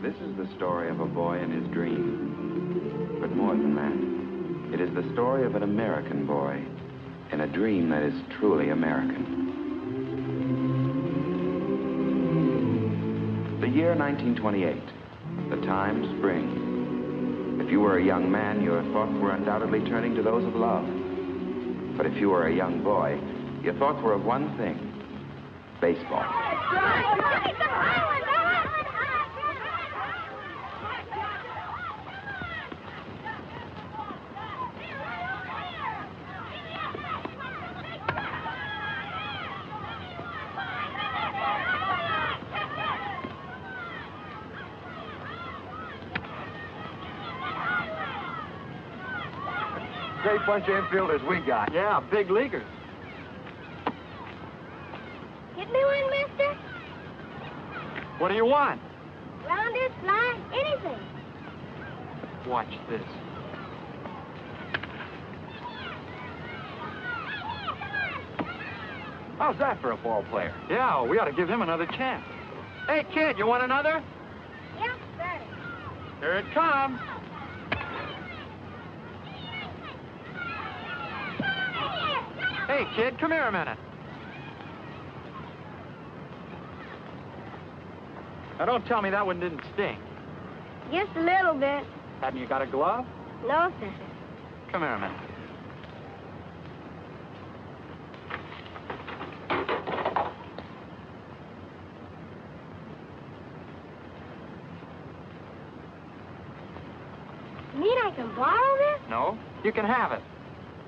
This is the story of a boy and his dream. But more than that, it is the story of an American boy in a dream that is truly American. The year 1928, the time spring. If you were a young man, your thoughts were undoubtedly turning to those of love. But if you were a young boy, your thoughts were of one thing: baseball. Great bunch of infielders we got. Yeah, big leaguers. Get me one, mister? What do you want? Rounders, fly, anything. Watch this. How's that for a ball player? Yeah, we ought to give him another chance. Hey, kid, you want another? Yes, sir. Here it comes. Hey, kid, come here a minute. Now, don't tell me that one didn't sting. Just a little bit. Hadn't you got a glove? No, sir. Come here a minute. You mean I can borrow this? No, you can have it.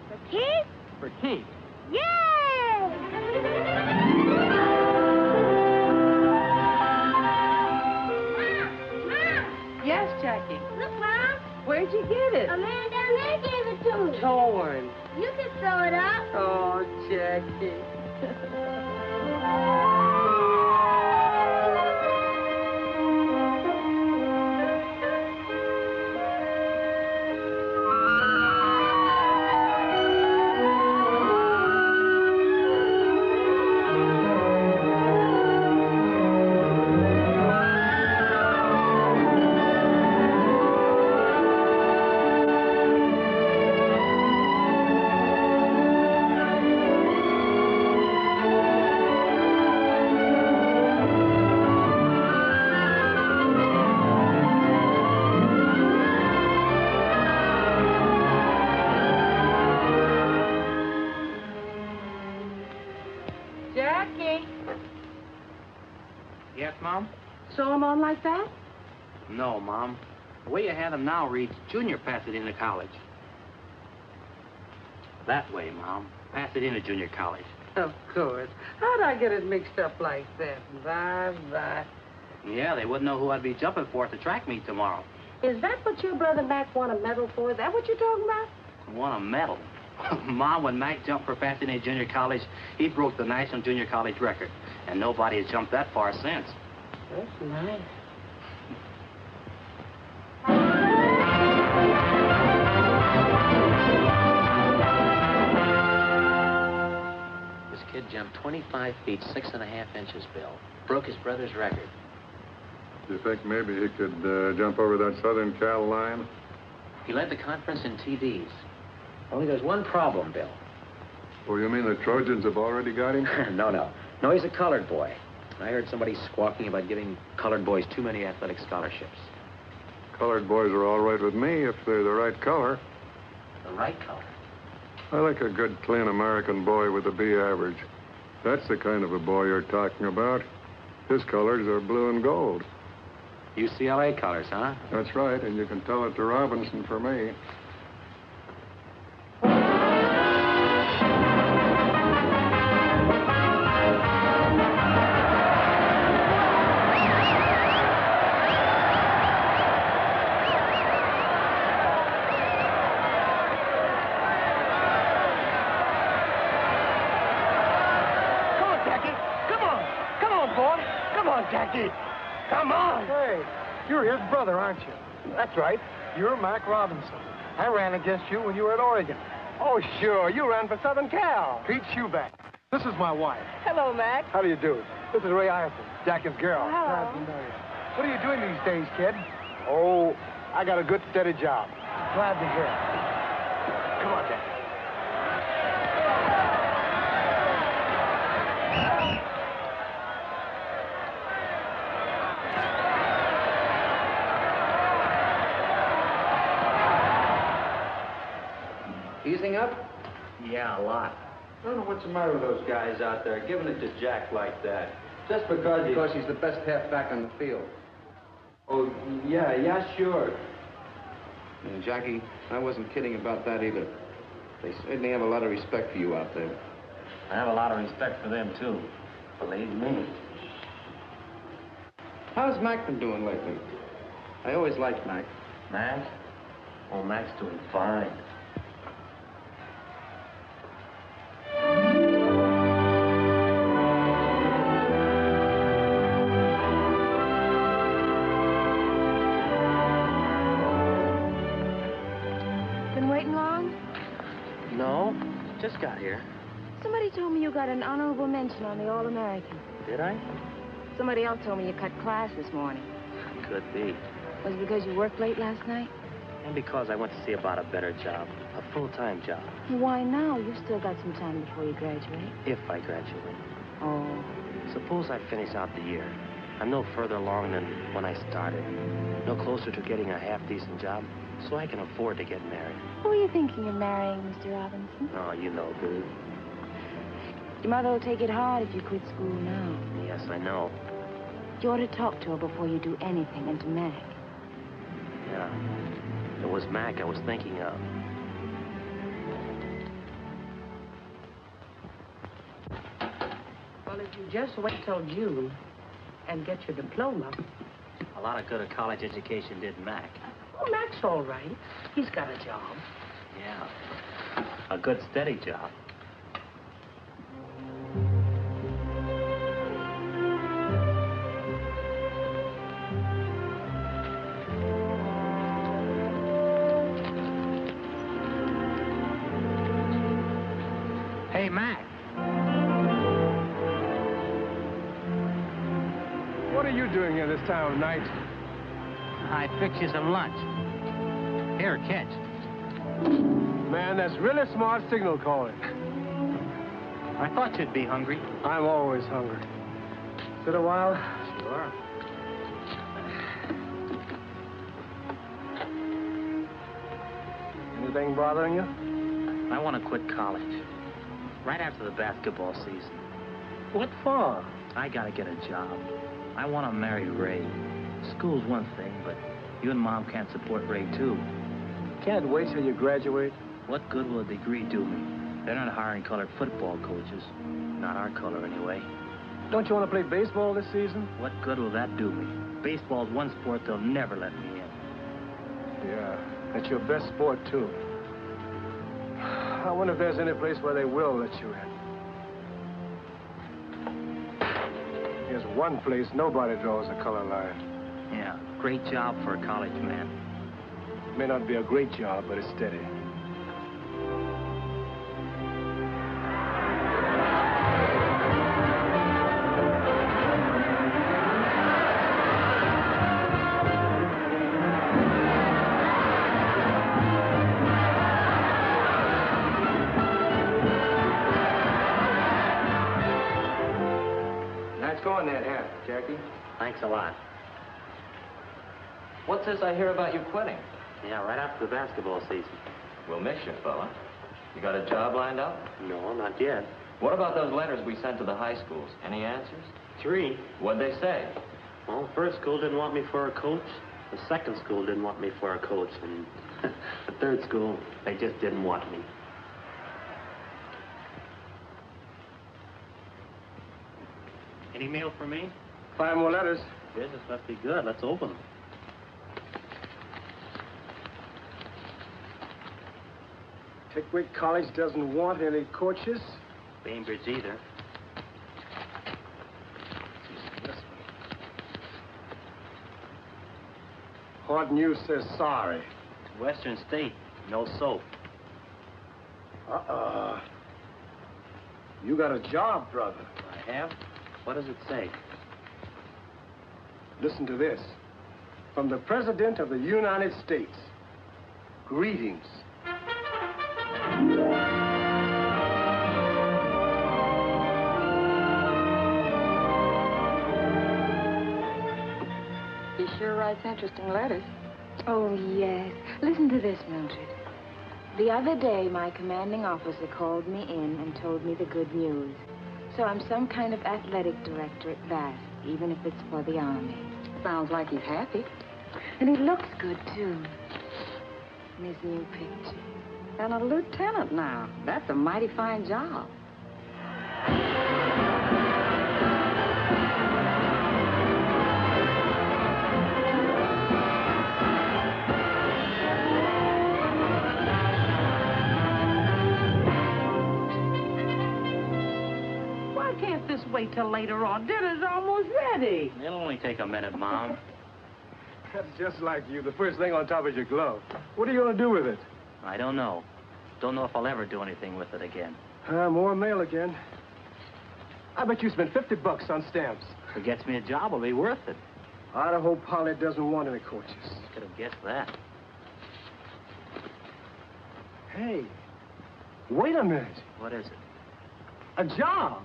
For keys? For keys. Yay! Yes, Jackie. Look, Mom. Where'd you get it? A man down there gave it to me. Torn. You can sew it up. Oh, Jackie. Sew 'em on like that? No, Mom. The way you have them now reads Junior Pasadena College. That way, Mom. Pasadena Junior College. Of course. How'd I get it mixed up like that? Bye. Yeah, they wouldn't know who I'd be jumping for at the track meet tomorrow. Is that what your brother Mac won a medal for? Is that what you're talking about? Won a medal. Mom, when Mac jumped for Pasadena Junior College, he broke the National Junior College record. And nobody has jumped that far since. That's nice. This kid jumped 25 feet, 6.5 inches, Bill. Broke his brother's record. Do you think maybe he could jump over that Southern Cal line? He led the conference in TDs. Only there's one problem, Bill. Oh, you mean the Trojans have already got him? No, he's a colored boy. I heard somebody squawking about giving colored boys too many athletic scholarships. Colored boys are all right with me if they're the right color. The right color? I like a good, clean American boy with a B average. That's the kind of a boy you're talking about. His colors are blue and gold. UCLA colors, huh? That's right, and you can tell it to Robinson for me. Jackie, come on. Hey, you're his brother, aren't you? That's right. You're Mac Robinson. I ran against you when you were at Oregon. Oh, sure. You ran for Southern Cal. Pete Shoeback. This is my wife. Hello, Mac. How do you do? This is Rae Robinson, Jackie's girl. Oh, hello. Glad to know you. What are you doing these days, kid? Oh, I got a good, steady job. Glad to hear it. Come on, Dad. Easing up? Yeah, a lot. I don't know what's the matter with those guys out there giving it to Jack like that. Just because he's the best halfback on the field. Oh, yeah, sure. And Jackie, I wasn't kidding about that either. They certainly have a lot of respect for you out there. I have a lot of respect for them, too. Believe me. How's Mac been doing lately? I always liked Mac. Mac? Oh, Mac's doing fine. Just got here. Somebody told me you got an honorable mention on the All-American. Did I? Somebody else told me you cut class this morning. Could be. Was it because you worked late last night? And because I went to see about a better job. A full-time job. Why now? You've still got some time before you graduate. If I graduate. Oh. Suppose I finish out the year. I'm no further along than when I started. No closer to getting a half-decent job, so I can afford to get married. Who are you thinking of marrying, Mr. Robinson? Oh, you know, Boo. Your mother will take it hard if you quit school now. Yes, I know. You ought to talk to her before you do anything, and to Mac. Yeah. It was Mac I was thinking of. Well, if you just wait till June and get your diploma. A lot of good a college education did Mac. Well, Mac's all right. He's got a job. Yeah. A good, steady job. Hey, Mac. What are you doing here this time of night? I fix you some lunch. Here, catch. Man, that's really smart signal calling. I thought you'd be hungry. I'm always hungry. Sit a while? Sure. Anything bothering you? I want to quit college. Right after the basketball season. What for? I gotta get a job. I want to marry Rae. School's one thing, but you and Mom can't support Rae, too. Can't wait till you graduate. What good will a degree do me? They're not hiring colored football coaches. Not our color, anyway. Don't you want to play baseball this season? What good will that do me? Baseball's one sport they'll never let me in. Yeah, that's your best sport, too. I wonder if there's any place where they will let you in. Here's one place nobody draws a color line. Yeah, great job for a college man. It may not be a great job, but it's steady. Nice going, that hat, Jackie. Thanks a lot. What's this I hear about you quitting? Yeah, right after the basketball season. We'll miss you, fella. You got a job lined up? No, not yet. What about those letters we sent to the high schools? Any answers? 3. What'd they say? Well, the first school didn't want me for a coach. The second school didn't want me for a coach. And the third school, they just didn't want me. Any mail for me? 5 more letters. Business must be good. Let's open them. Pickwick College doesn't want any coaches. Bainbridge either. Hard News says sorry. Western State, no soap. You got a job, brother. I have? What does it say? Listen to this. From the President of the United States. Greetings. He sure writes interesting letters. Oh, yes. Listen to this, Mildred. The other day, my commanding officer called me in and told me the good news. So I'm some kind of athletic director at last, even if it's for the Army. Sounds like he's happy. And he looks good, too. In his new picture. And a lieutenant now. That's a mighty fine job. Why can't this wait till later on? Dinner's almost ready. It'll only take a minute, Mom. That's just like you, the first thing on top of your glove. What are you going to do with it? I don't know. Don't know if I'll ever do anything with it again. More mail again. I bet you spent $50 on stamps. If it gets me a job, it'll be worth it. I hope Polly doesn't want any coaches. Could have guessed that. Hey, wait a minute. What is it? A job.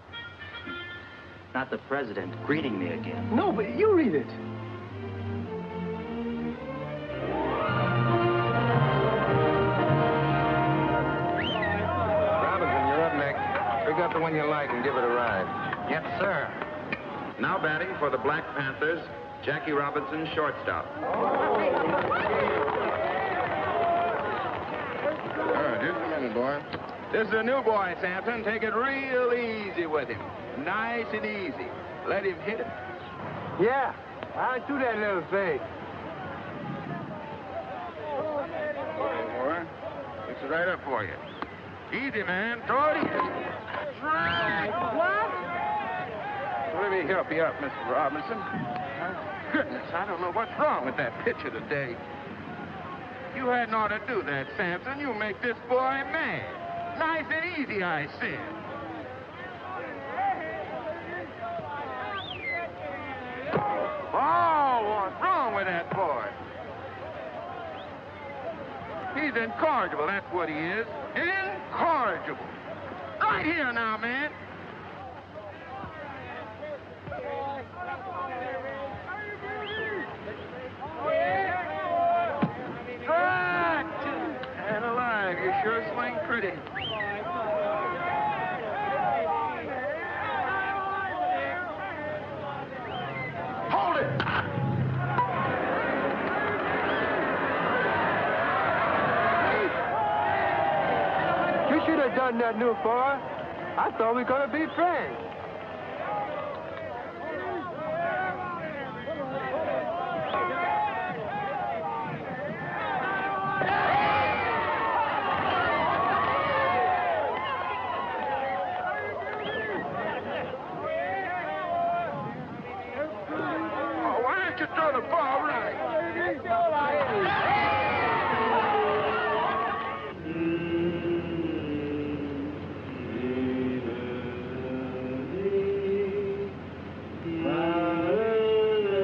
Not the president greeting me again. No, but you read it. Robinson, you're up next. Pick up the one you like and give it a ride. Yes, sir. Now batting for the Black Panthers, Jackie Robinson, shortstop. Just a minute, boy. This is a new boy, Sampson. Take it real easy with him. Nice and easy. Let him hit it. Yeah, I do that little thing. Boy, fix it right up for you. Easy, man. Throw it easy. That's right. What? Let me help you up, Mr. Robinson. Goodness, I don't know what's wrong with that pitcher today. You hadn't ought to do that, Sampson. You make this boy mad. Nice and easy, I said. Oh, what's wrong with that boy? He's incorrigible, that's what he is. Incorrigible. Right here now, man. And alive, you sure swing pretty. Hold it! You should have done that, new boy. I thought we were going to be friends. Throw the ball right.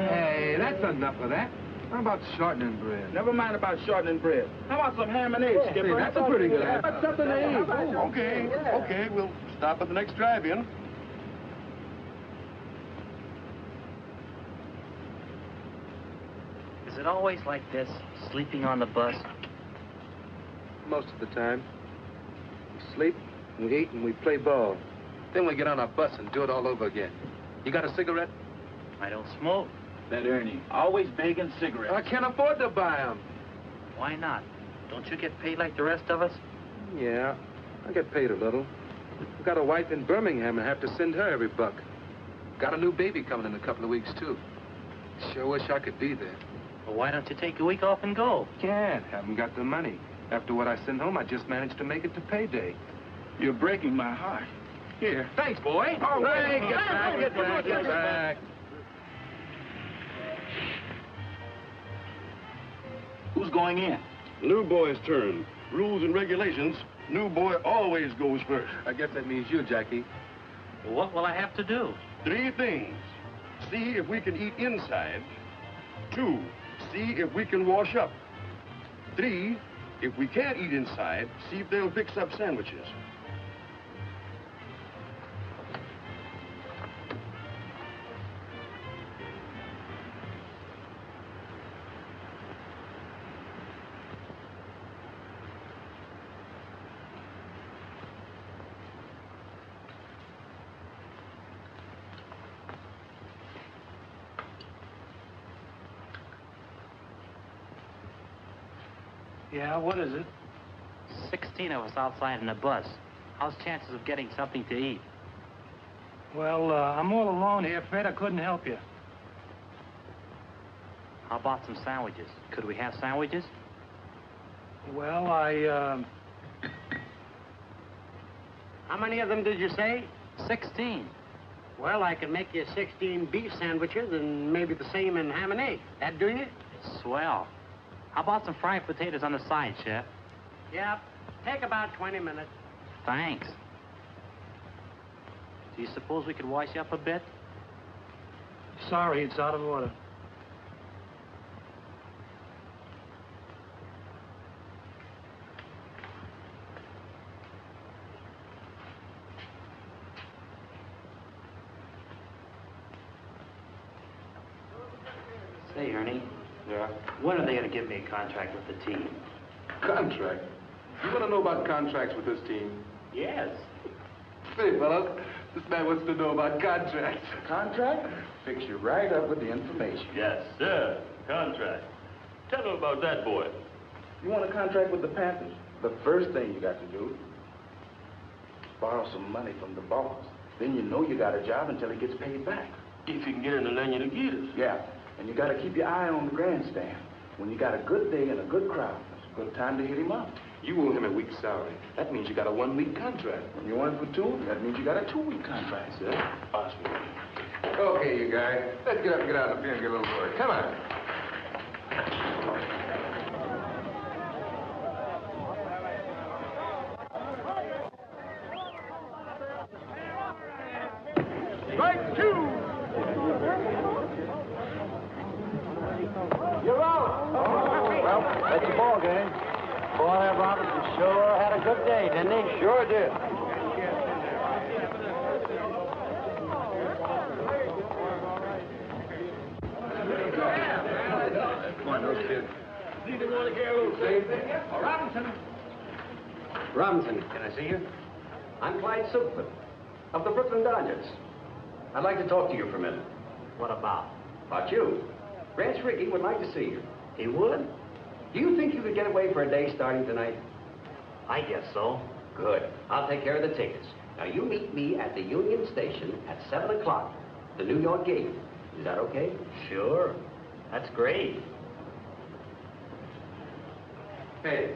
Hey, that's enough of that. How about shortening bread? Never mind about shortening bread. How about some ham and eggs, Skipper? Hey, that's a pretty good idea. That's something to eat. Okay, we'll stop at the next drive-in. Is it always like this, sleeping on the bus? Most of the time. We sleep, we eat, and we play ball. Then we get on our bus and do it all over again. You got a cigarette? I don't smoke. That Ernie, always begging cigarettes. I can't afford to buy them. Why not? Don't you get paid like the rest of us? Yeah, I get paid a little. I've got a wife in Birmingham and have to send her every buck. Got a new baby coming in a couple of weeks, too. Sure wish I could be there. Well, why don't you take a week off and go? Can't. Haven't got the money. After what I send home, I just managed to make it to payday. You're breaking my heart. Here. Thanks, boy. Oh, wait, get back. Who's going in? New boy's turn. Rules and regulations, new boy always goes first. I guess that means you, Jackie. Well, what will I have to do? 3 things. See if we can eat inside, 2, see if we can wash up. 3, if we can't eat inside, see if they'll fix up sandwiches. Yeah, what is it? 16 of us outside in a bus. How's chances of getting something to eat? Well, I'm all alone here, Fred. I couldn't help you. How about some sandwiches? Could we have sandwiches? Well, How many of them did you say? 16. Well, I can make you 16 beef sandwiches and maybe the same in ham and egg. That do you? Swell. How about some fried potatoes on the side, Chef? Yep. Take about 20 minutes. Thanks. Do you suppose we could wash you up a bit? sorry, it's out of order. Say, Ernie. Yeah? When are they going to give me a contract with the team? Contract? You want to know about contracts with this team? Yes. Say, fellas, this man wants to know about contracts. Contract? Fix you right up with the information. Yes, sir. Contract. Tell him about that, boy. You want a contract with the Panthers? The first thing you got to do, borrow some money from the boss. Then you know you got a job until he gets paid back. If you can get in the lane of Gators. Yeah, and you got to keep your eye on the grandstand. When you got a good day and a good crowd, it's a good time to hit him up. You owe him a week's salary. That means you got a 1-week contract. When you want it for 2, that means you got a 2-week contract. Sir? Awesome. Okay, you guys. Let's get up and get out of the field and get a little work. Come on. Strike 2! You're out! Well, that's the ball game. Boy, that Robinson sure had a good day, didn't he? Sure did. Come on, those kids. Robinson. Robinson, can I see you? I'm Clyde Silverman of the Brooklyn Dodgers. I'd like to talk to you for a minute. What about? About you. Ranch Rickey would like to see you. He would? Do you think you could get away for a day starting tonight? I guess so. Good. I'll take care of the tickets. Now, you meet me at the Union Station at 7 o'clock, the New York game. Is that okay? Sure. That's great. Hey,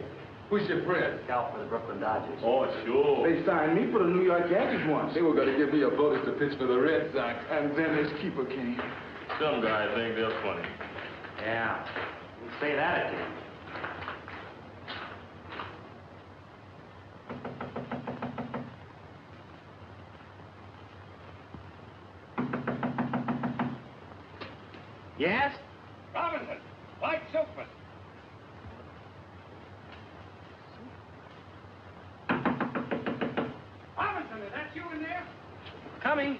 who's your friend? Scout for the Brooklyn Dodgers. Oh, sure. They signed me for the New York Yankees once. They were going to give me a bonus to pitch for the Red Sox, and then this keeper came. Some guys think they're funny. Yeah. You say that again. Yes? Robinson! Clyde Silverman! Robinson, is that you in there? Coming.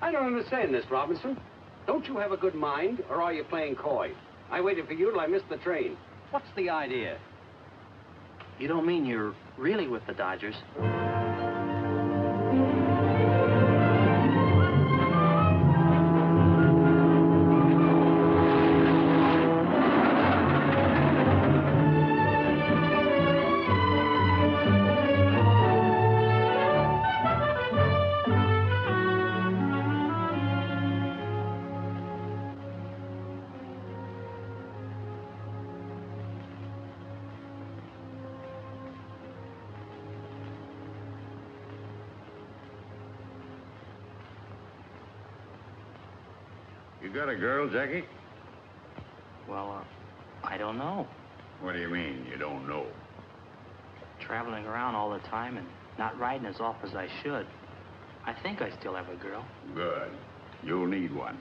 I don't understand this, Robinson. Don't you have a good mind, or are you playing coy? I waited for you till I missed the train. What's the idea? You don't mean you're really with the Dodgers? You got a girl, Jackie? Well, I don't know. What do you mean, you don't know? Traveling around all the time and Not riding as often as I should. I think I still have a girl. Good. You'll need one.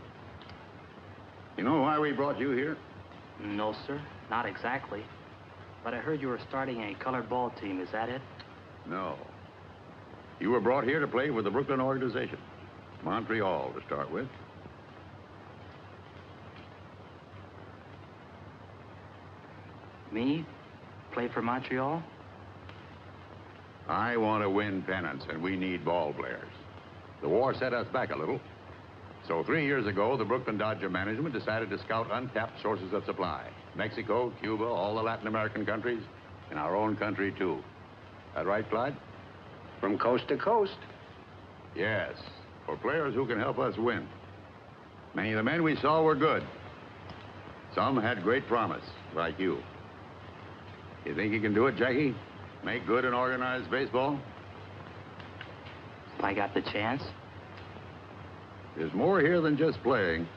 You know why we brought you here? No, sir. Not exactly. But I heard you were starting a colored ball team. Is that it? No. You were brought here to play with the Brooklyn organization. Montreal, to start with. Me? Play for Montreal? I want to win pennants, and we need ball players. The war set us back a little. So 3 years ago, the Brooklyn Dodger management decided to scout untapped sources of supply. Mexico, Cuba, all the Latin American countries, and our own country, too. That right, Clyde? From coast to coast. Yes, for players who can help us win. Many of the men we saw were good. Some had great promise, like you. You think you can do it, Jackie? Make good and organized baseball? If I got the chance? There's more here than just playing.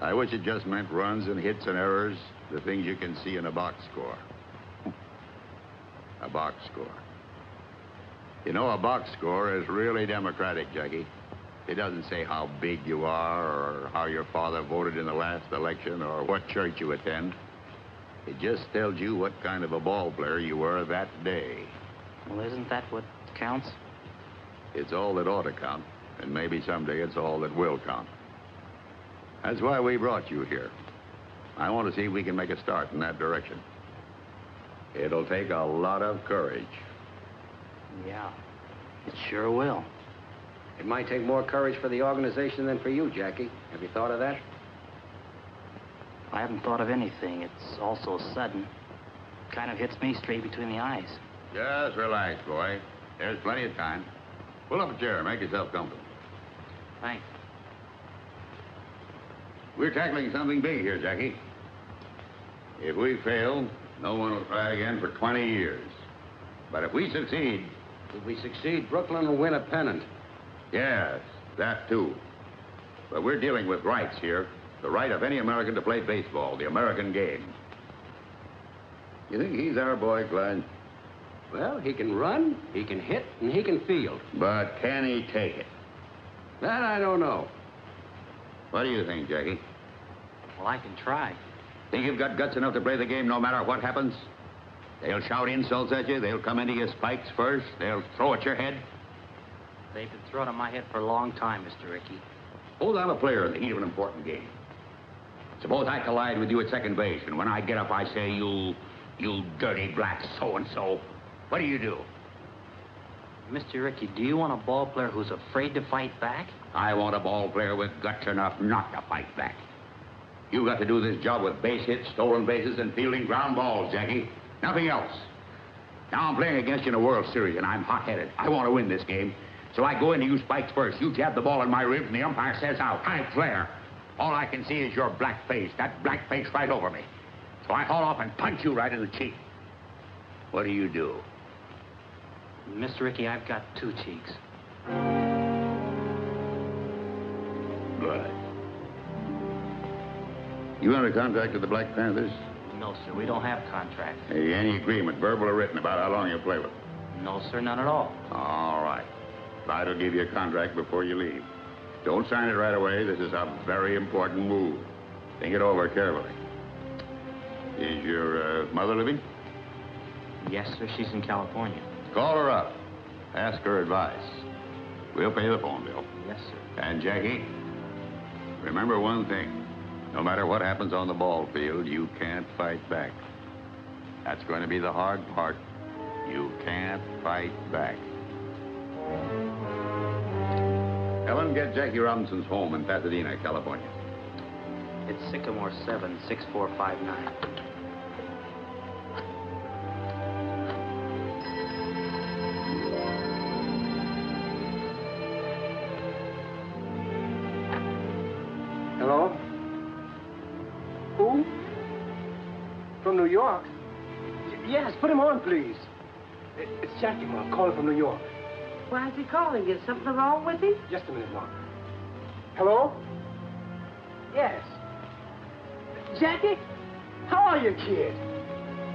I wish it just meant runs and hits and errors, the things you can see in a box score. A box score. You know, a box score is really democratic, Jackie. It doesn't say how big you are or how your father voted in the last election or what church you attend. It just tells you what kind of a ball player you were that day. Well, isn't that what counts? It's all that ought to count, and maybe someday it's all that will count. That's why we brought you here. I want to see if we can make a start in that direction. It'll take a lot of courage. Yeah, it sure will. It might take more courage for the organization than for you, Jackie. Have you thought of that? I haven't thought of anything. It's all so sudden. Kind of hits me straight between the eyes. Just relax, boy. There's plenty of time. Pull up a chair. Make yourself comfortable. Thanks. We're tackling something big here, Jackie. If we fail, no one will try again for 20 years. But if we succeed... If we succeed, Brooklyn will win a pennant. Yes, that too. But we're dealing with rights here. The right of any American to play baseball, the American game. You think he's our boy, Clyde? Well, he can run, he can hit, and he can field. But can he take it? That I don't know. What do you think, Jackie? Well, I can try. Think you've got guts enough to play the game no matter what happens? They'll shout insults at you. They'll come into your spikes first. They'll throw at your head. They've been throwing at my head for a long time, Mr. Rickey. Suppose I'm a player in the heat of an important game. Suppose I collide with you at second base, and when I get up, I say, you dirty black so-and-so. What do you do? Mr. Rickey, do you want a ball player who's afraid to fight back? I want a ball player with guts enough not to fight back. You got to do this job with base hits, stolen bases, and fielding ground balls, Jackie. Nothing else. Now I'm playing against you in a World Series, and I'm hot-headed. I want to win this game. So I go into you spikes first. You jab the ball in my ribs, and the umpire says out. I flare. All I can see is your black face, that black face right over me. So I haul off and punch you right in the cheek. What do you do? Mr. Rickey, I've got two cheeks. Good. You under contract with the Black Panthers? No, sir, we don't have contracts. Hey, any agreement, verbal or written, about how long you'll play with them? No, sir, none at all. All right. Clyde will give you a contract before you leave. Don't sign it right away. This is a very important move. Think it over carefully. Is your mother living? Yes, sir, she's in California. Call her up. Ask her advice. We'll pay the phone bill. Yes, sir. And, Jackie, remember one thing. No matter what happens on the ball field, you can't fight back. That's going to be the hard part. You can't fight back. Ellen, get Jackie Robinson's home in Pasadena, California. It's Sycamore 7, 6459. Hello? Who? From New York? Yes, put him on, please. It's Jackie, Mom, calling from New York. Why is he calling? Is something wrong with him? Just a minute, Mom. Hello? Yes. Jackie? How are you, kid?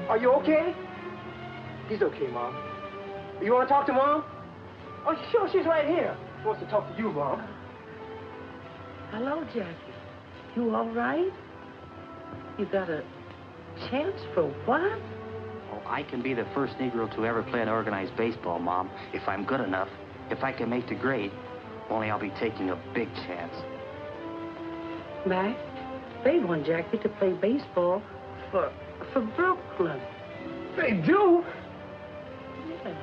Are you okay? He's okay, Mom. You want to talk to Mom? Oh, sure, she's right here. She wants to talk to you, Mom. Hello, Jackie. You all right? You got a chance for what? Oh, I can be the first Negro to ever play an organized baseball, Mom, if I'm good enough. If I can make the grade. Only I'll be taking a big chance. Mac, they want Jackie to play baseball for Brooklyn. They do? Yeah.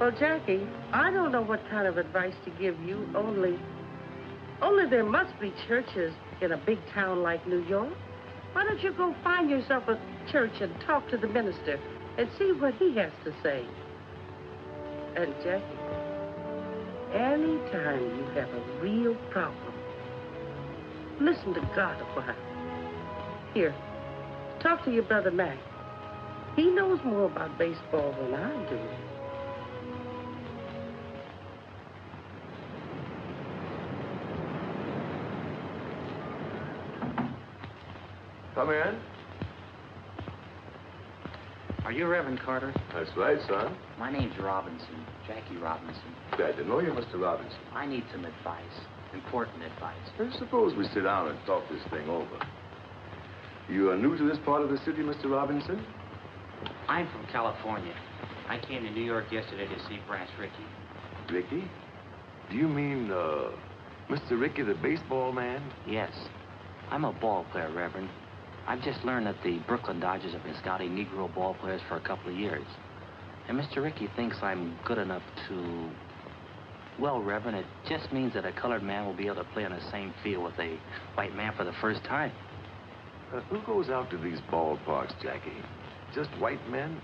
Well, Jackie, I don't know what kind of advice to give you, only there must be churches in a big town like New York. Why don't you go find yourself a church and talk to the minister and see what he has to say? And Jackie, anytime you have a real problem, listen to God a while. Here, talk to your brother Mac. He knows more about baseball than I do. Come in. Are you Reverend Carter? That's right, son. My name's Robinson, Jackie Robinson. Glad to know you, Mr. Robinson. I need some advice, important advice. Well, suppose we sit down and talk this thing over. You are new to this part of the city, Mr. Robinson? I'm from California. I came to New York yesterday to see Branch Rickey. Rickey? Do you mean, Mr. Rickey, the baseball man? Yes. I'm a ball player, Reverend. I've just learned that the Brooklyn Dodgers have been scouting Negro ball players for a couple of years. And Mr. Rickey thinks I'm good enough to... Well, Reverend, it just means that a colored man will be able to play on the same field with a white man for the first time. Who goes out to these ballparks, Jackie? Just white men?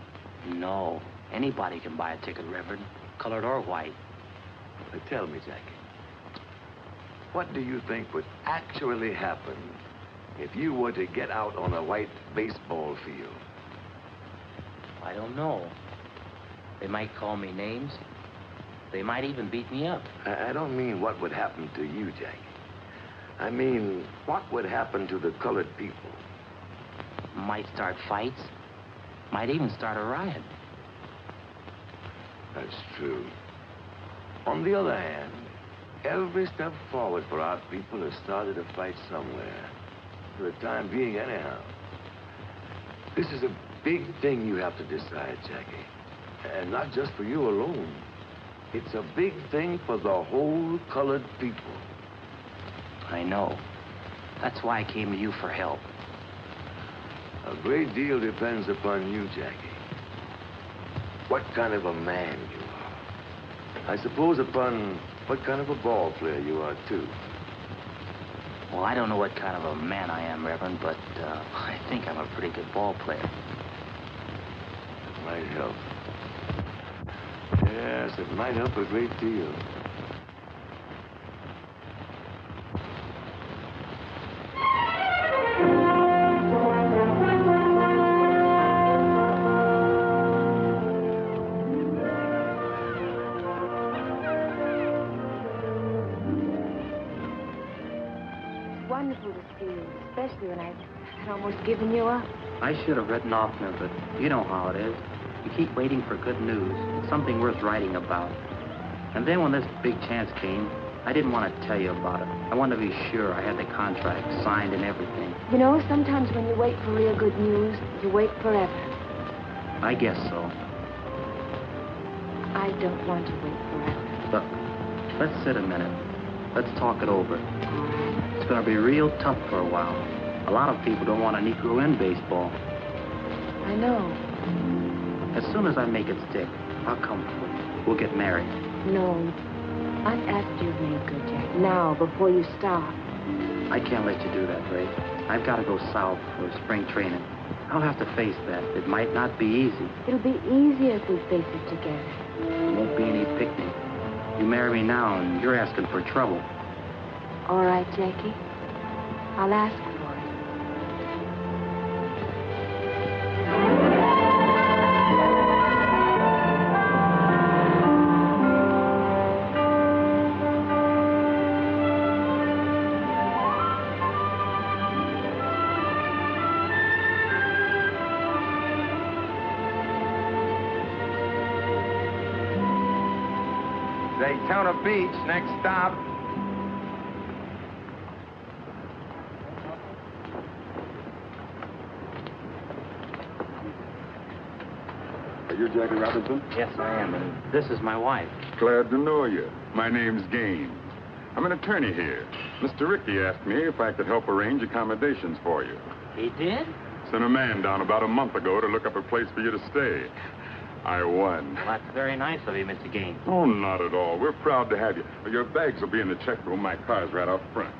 No. Anybody can buy a ticket, Reverend, colored or white. Tell me, Jackie, what do you think would actually happen if you were to get out on a white baseball field? I don't know. They might call me names. They might even beat me up. I don't mean what would happen to you, Jackie. I mean, what would happen to the colored people? Might start fights. Might even start a riot. That's true. On the other hand, every step forward for our people has started a fight somewhere. For the time being, anyhow. This is a big thing you have to decide, Jackie. And not just for you alone. It's a big thing for the whole colored people. I know. That's why I came to you for help. A great deal depends upon you, Jackie. What kind of a man you are. I suppose upon what kind of a ball player you are, too. Well, I don't know what kind of a man I am, Reverend, but I think I'm a pretty good ball player. It might help. Yes, it might help a great deal. Wonderful to see you, especially when I'd almost given you up. I should have written off now, but you know how it is. You keep waiting for good news, something worth writing about. And then when this big chance came, I didn't want to tell you about it. I wanted to be sure I had the contract signed and everything. You know, sometimes when you wait for real good news, you wait forever. I guess so. I don't want to wait forever. Look, let's sit a minute. Let's talk it over. It's going to be real tough for a while. A lot of people don't want a Negro in baseball. I know. As soon as I make it stick, I'll come for you. We'll get married. No. Not after you've made good, Jack. Now, before you stop. I can't let you do that, Ray. I've got to go south for spring training. I'll have to face that. It might not be easy. It'll be easier if we face it together. There won't be any picnic. You marry me now, and you're asking for trouble. All right, Jackie. I'll ask for it. Daytona Beach, next stop. Are you Jackie Robinson? Yes, I am, and this is my wife. Glad to know you. My name's Gaines. I'm an attorney here. Mr. Rickey asked me if I could help arrange accommodations for you. He did? Sent a man down about a month ago to look up a place for you to stay. I won. Well, that's very nice of you, Mr. Gaines. Oh, not at all. We're proud to have you. Your bags will be in the check room. My car's right out front.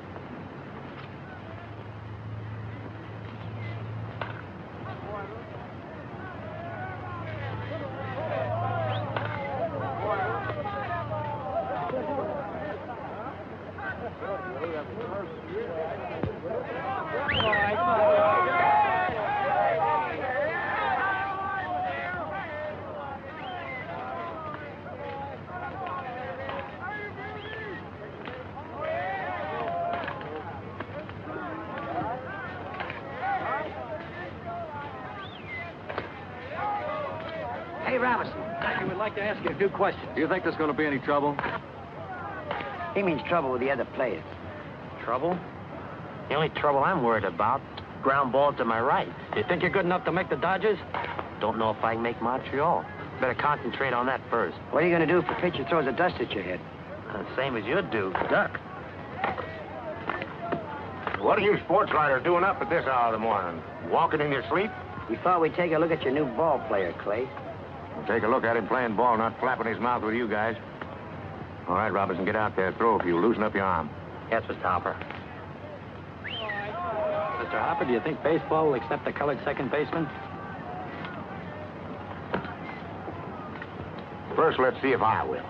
Hey, Robinson. Jackie would like to ask you a few questions. Do you think there's going to be any trouble? He means trouble with the other players. Trouble? The only trouble I'm worried about, ground ball to my right. Do you think you're good enough to make the Dodgers? Don't know if I can make Montreal. Better concentrate on that first. What are you going to do if the pitcher throws a dust at your head? Same as you'd do. Duck. What are you sports writers doing up at this hour of the morning? Walking in your sleep? We thought we'd take a look at your new ball player, Clay. Well, take a look at him playing ball, not flapping his mouth with you guys. All right, Robinson, get out there. Throw a few. Loosen up your arm. Yes, Mr. Hopper. Mr. Hopper, do you think baseball will accept the colored second baseman? First, let's see if I will.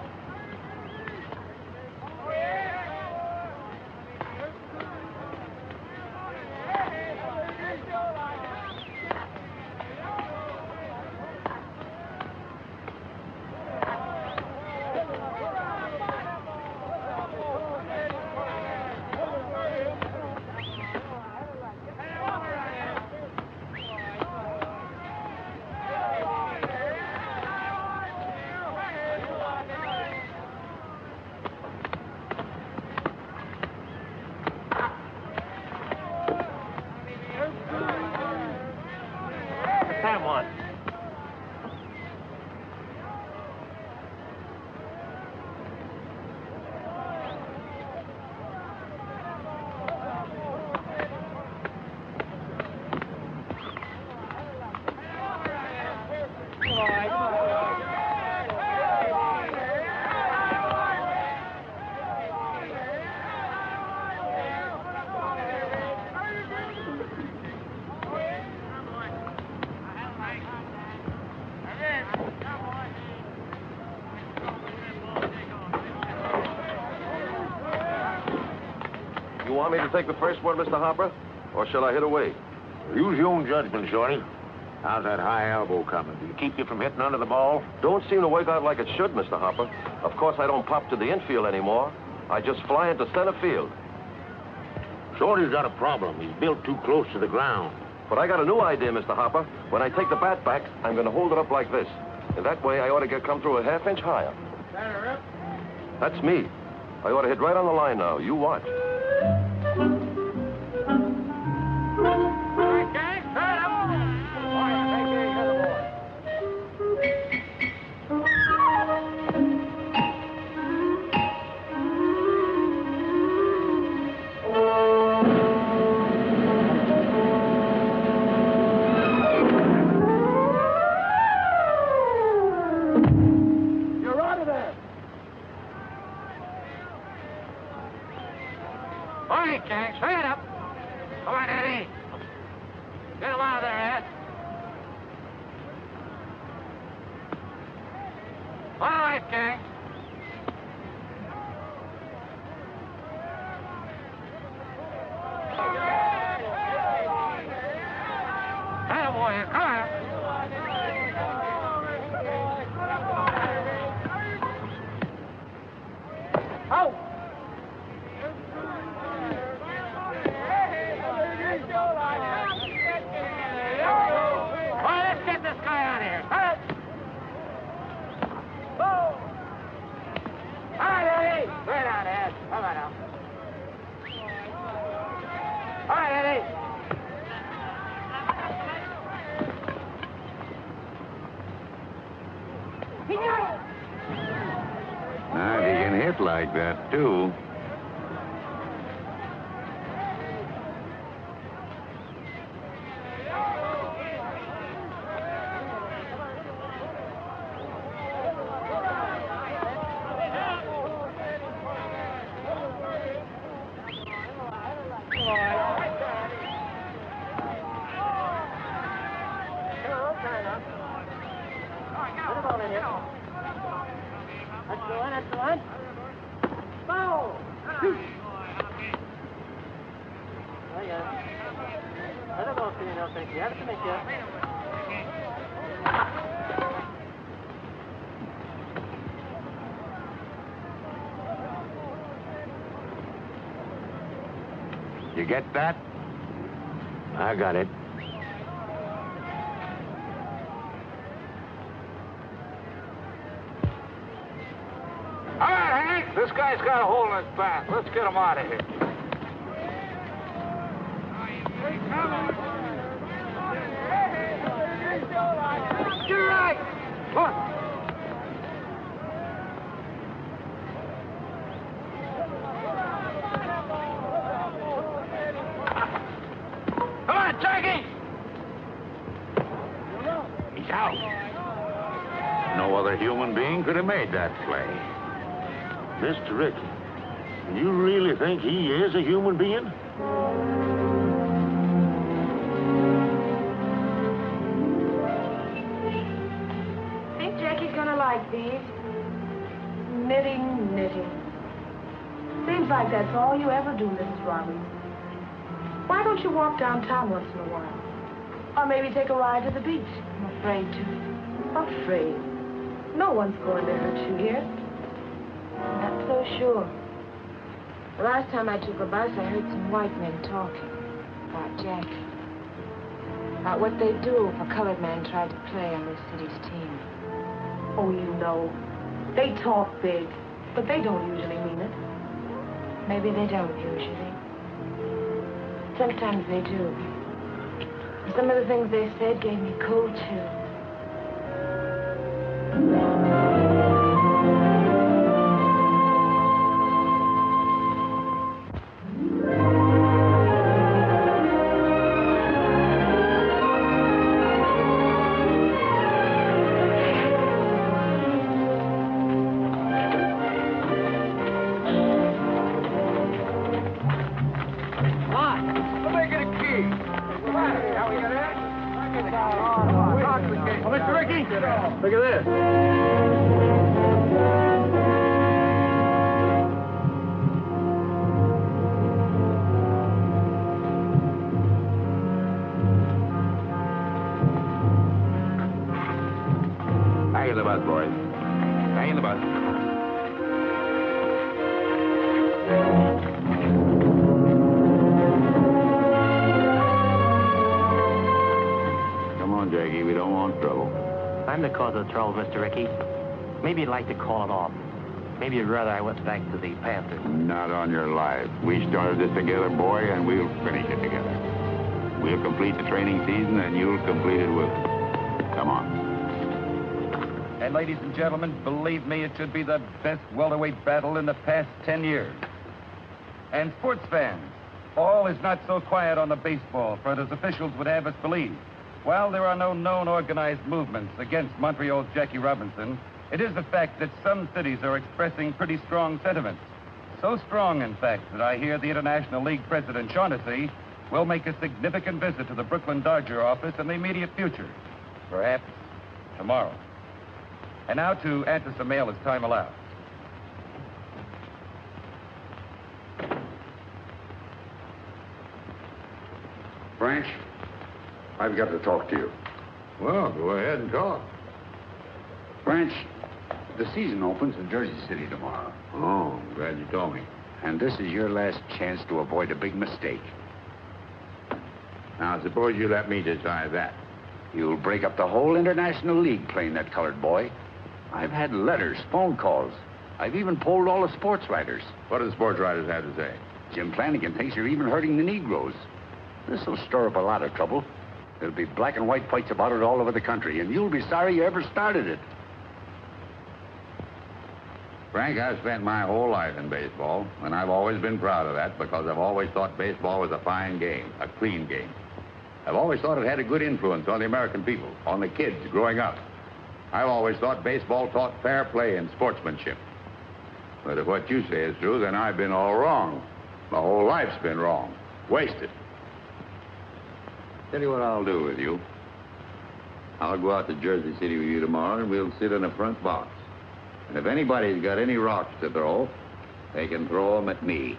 You want me to take the first one, Mr. Hopper? Or shall I hit away? Use your own judgment, Shorty. How's that high elbow coming? Do you keep you from hitting under the ball? Don't seem to work out like it should, Mr. Hopper. Of course, I don't pop to the infield anymore. I just fly into center field. Shorty's got a problem. He's built too close to the ground. But I got a new idea, Mr. Hopper. When I take the bat back, I'm going to hold it up like this. And that way, I ought to come through a half-inch higher. Batter up. That's me. I ought to hit right on the line now. You watch. like that, too. You get that? I got it. All right, Hank, this guy's got a hole in his back. Let's get him out of here. You're right. Look. Come on, Jackie! He's out. No other human being could have made that play. Mr. Rickey, you really think he is a human being? Think Jackie's gonna like these? Knitting, knitting. Seems like that's all you ever do, Mrs. Robinson. Why don't you walk downtown once in a while? Or maybe take a ride to the beach? I'm afraid to. Afraid? No one's going to hurt you here. Not so sure. The last time I took a bus, I heard some white men talking about Jackie. About what they do if a colored man tried to play on this city's team. Oh, you know, they talk big, but they don't usually mean it. Maybe they don't usually. Sometimes they do. Some of the things they said gave me cold chills. Look at this. Hang in the bus, boys. Hang in the bus. Come on, Jackie. We don't want trouble. I'm the cause of the trouble, Mr. Rickey. Maybe you'd like to call it off. Maybe you'd rather I went back to the Panthers. Not on your life. We started this together, boy, and we'll finish it together. We'll complete the training season, and you'll complete it with... Come on. And ladies and gentlemen, believe me, it should be the best welterweight battle in the past 10 years. And sports fans, all is not so quiet on the baseball front as officials would have us believe. While there are no known organized movements against Montreal's Jackie Robinson, it is a fact that some cities are expressing pretty strong sentiments. So strong, in fact, that I hear the International League President Shaughnessy will make a significant visit to the Brooklyn Dodger office in the immediate future. Perhaps tomorrow. And now to answer some mail as time allows. Branch, I've got to talk to you. Well, go ahead and talk. Branch, the season opens in Jersey City tomorrow. Oh, I'm glad you told me. And this is your last chance to avoid a big mistake. Now, suppose you let me decide that. You'll break up the whole International League playing that colored boy. I've had letters, phone calls. I've even polled all the sports writers. What do the sports writers have to say? Jim Flanagan thinks you're even hurting the Negroes. This'll stir up a lot of trouble. There'll be black and white fights about it all over the country, and you'll be sorry you ever started it. Frank, I've spent my whole life in baseball, and I've always been proud of that because I've always thought baseball was a fine game, a clean game. I've always thought it had a good influence on the American people, on the kids growing up. I've always thought baseball taught fair play and sportsmanship. But if what you say is true, then I've been all wrong. My whole life's been wrong. Wasted. Tell you what I'll do with you. I'll go out to Jersey City with you tomorrow, and we'll sit in the front box. And if anybody's got any rocks to throw, they can throw them at me.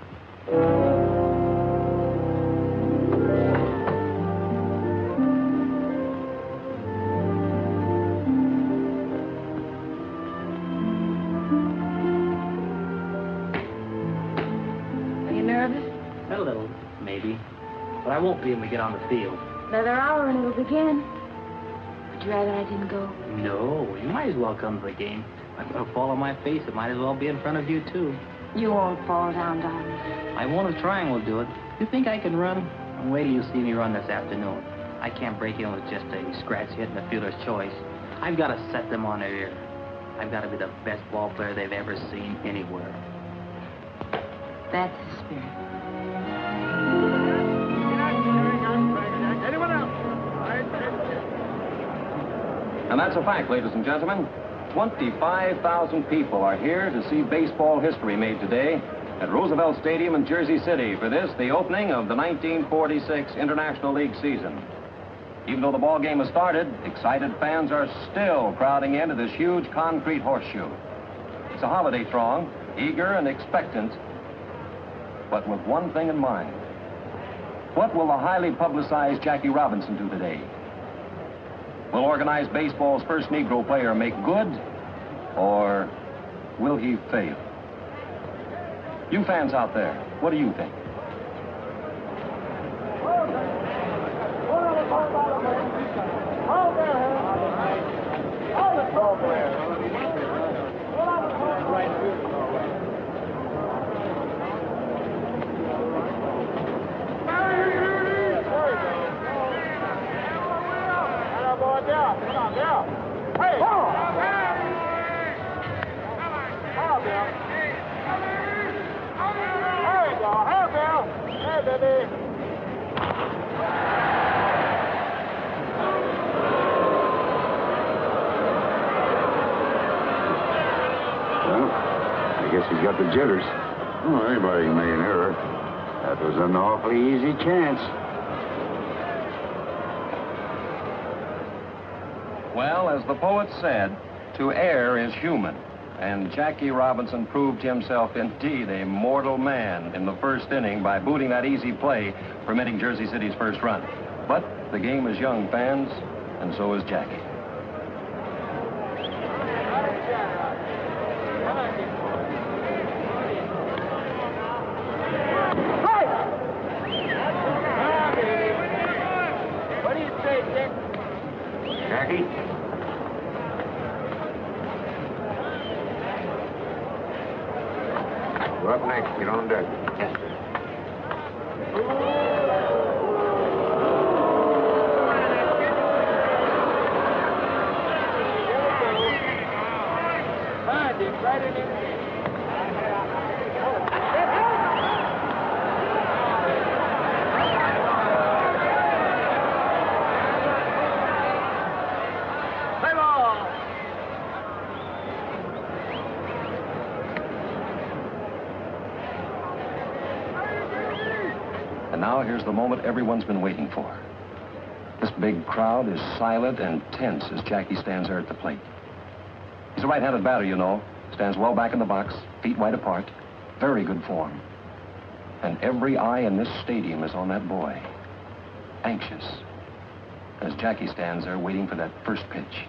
Are you nervous? A little, maybe. But I won't be when we get on the field. Another hour and it'll begin. Would you rather I didn't go? No, you might as well come to the game. I'm going to fall on my face. It might as well be in front of you, too. You won't fall down, darling. I won't if Trying will do it. You think I can run? Wait till you see me run this afternoon. I can't break in with just a scratch hit and a fielder's choice. I've got to set them on their ear. I've got to be the best ball player they've ever seen anywhere. That's the spirit. Anyone else? And that's a fact, ladies and gentlemen. 25,000 people are here to see baseball history made today at Roosevelt Stadium in Jersey City for this, the opening of the 1946 International League season. Even though the ball game has started, excited fans are still crowding into this huge concrete horseshoe. It's a holiday throng, eager and expectant, but with one thing in mind. What will the highly publicized Jackie Robinson do today? Will organized baseball's first Negro player make good, or will he fail? You fans out there, what do you think? I guess he got the jitters. Oh, anybody can make an error. That was an awfully easy chance. Well, as the poet said, to err is human. And Jackie Robinson proved himself indeed a mortal man in the first inning by booting that easy play, permitting Jersey City's first run. But the game is young, fans, and so is Jackie. What do you say, Dick? Jackie? You're up next. Get on deck. Yes, sir. Fine, Dick. Right in there. And now here's the moment everyone's been waiting for. This big crowd is silent and tense as Jackie stands there at the plate. He's a right-handed batter, you know. Stands well back in the box, feet wide apart. Very good form. And every eye in this stadium is on that boy. Anxious. As Jackie stands there waiting for that first pitch.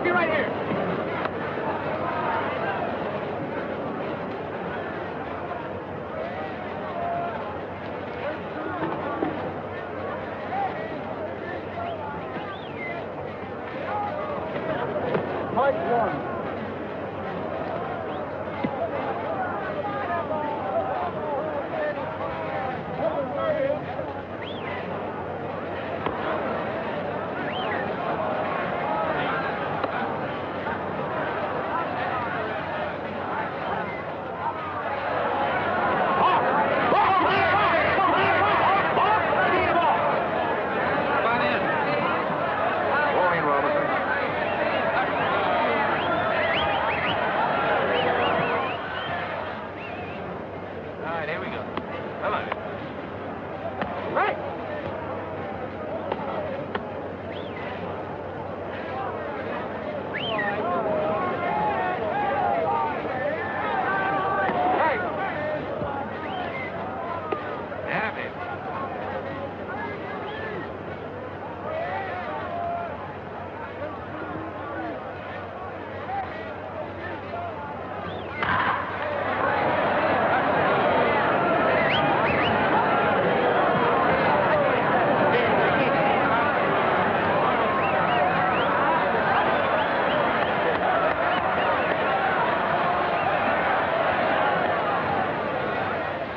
Be right here. Fight one.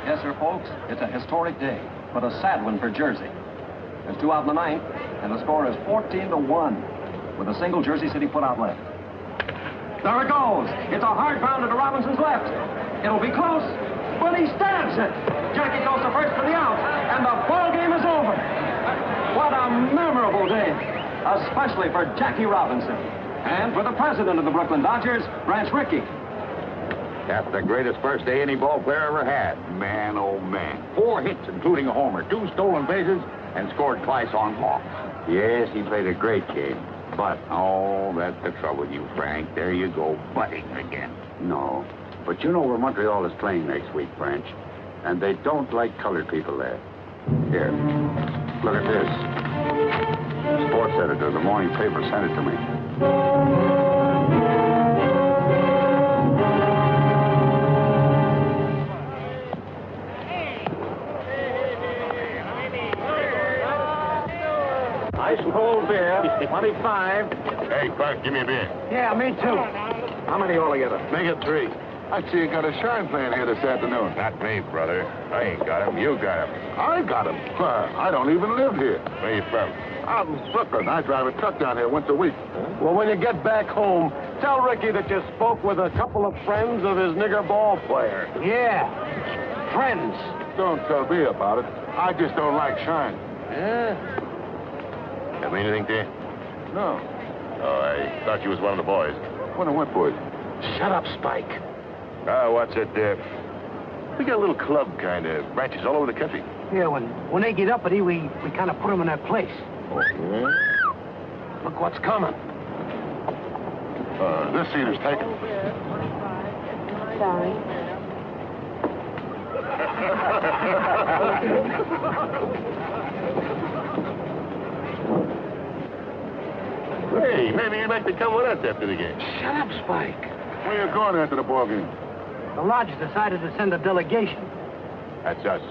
Yes, sir, folks, it's a historic day, but a sad one for Jersey. There's 2 out in the 9th, and the score is 14-1, with a single Jersey City put out left. There it goes. It's a hard bounder to Robinson's left. It'll be close, but he stabs it. Jackie goes to first for the out, and the ball game is over. What a memorable day, especially for Jackie Robinson, and for the president of the Brooklyn Dodgers, Rickey. That's the greatest first day any ball player ever had. Man, oh, man. 4 hits, including a homer, 2 stolen bases, and scored twice on walks. Yes, he played a great game. But, oh, that's the trouble with you, Frank. There you go, butting again. No. But you know where Montreal is playing next week, French. And they don't like colored people there. Here, look at this. Sports editor of the morning paper sent it to me. Ice cold beer, 25. Hey, Clark, give me a beer. Yeah, me too. How many altogether? Make it 3. I see you got a shine playing here this afternoon. Not me, brother. I ain't got him. You got him. I got him. I don't even live here. Where you from? I'm Brooklyn. I drive a truck down here once a week. Well, when you get back home, tell Rickey that you spoke with a couple of friends of his nigger ball player. Yeah, friends. Don't tell me about it. I just don't like shine. Yeah? That mean anything to you? No. Oh, I thought you was one of the boys. One of what boys? Shut up, Spike. Ah, what's it, we got a little club, kind of, branches all over the country. Yeah, when they get uppity, we kind of put them in their place. Oh, yeah? Look what's coming. This seat is taken. Sorry. Hey, maybe you'd like to come with us after the game. Shut up, Spike. Where you going after the ball game? The lodge decided to send a delegation. That's us.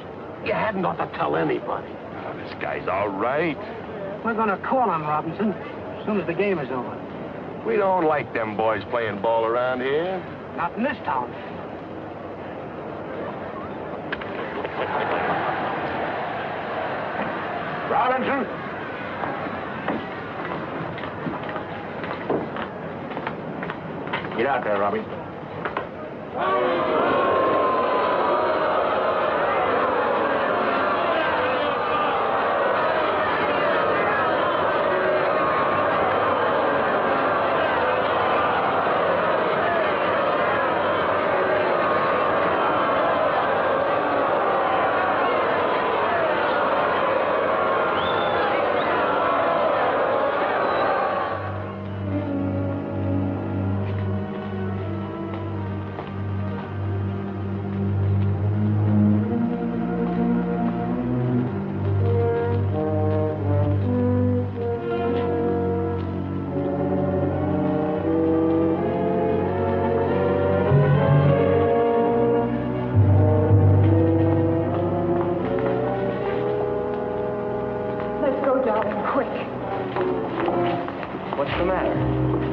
You hadn't ought to tell anybody. Oh, this guy's all right. We're going to call on Robinson as soon as the game is over. We don't like them boys playing ball around here. Not in this town. Robinson? Get out there, Robbie.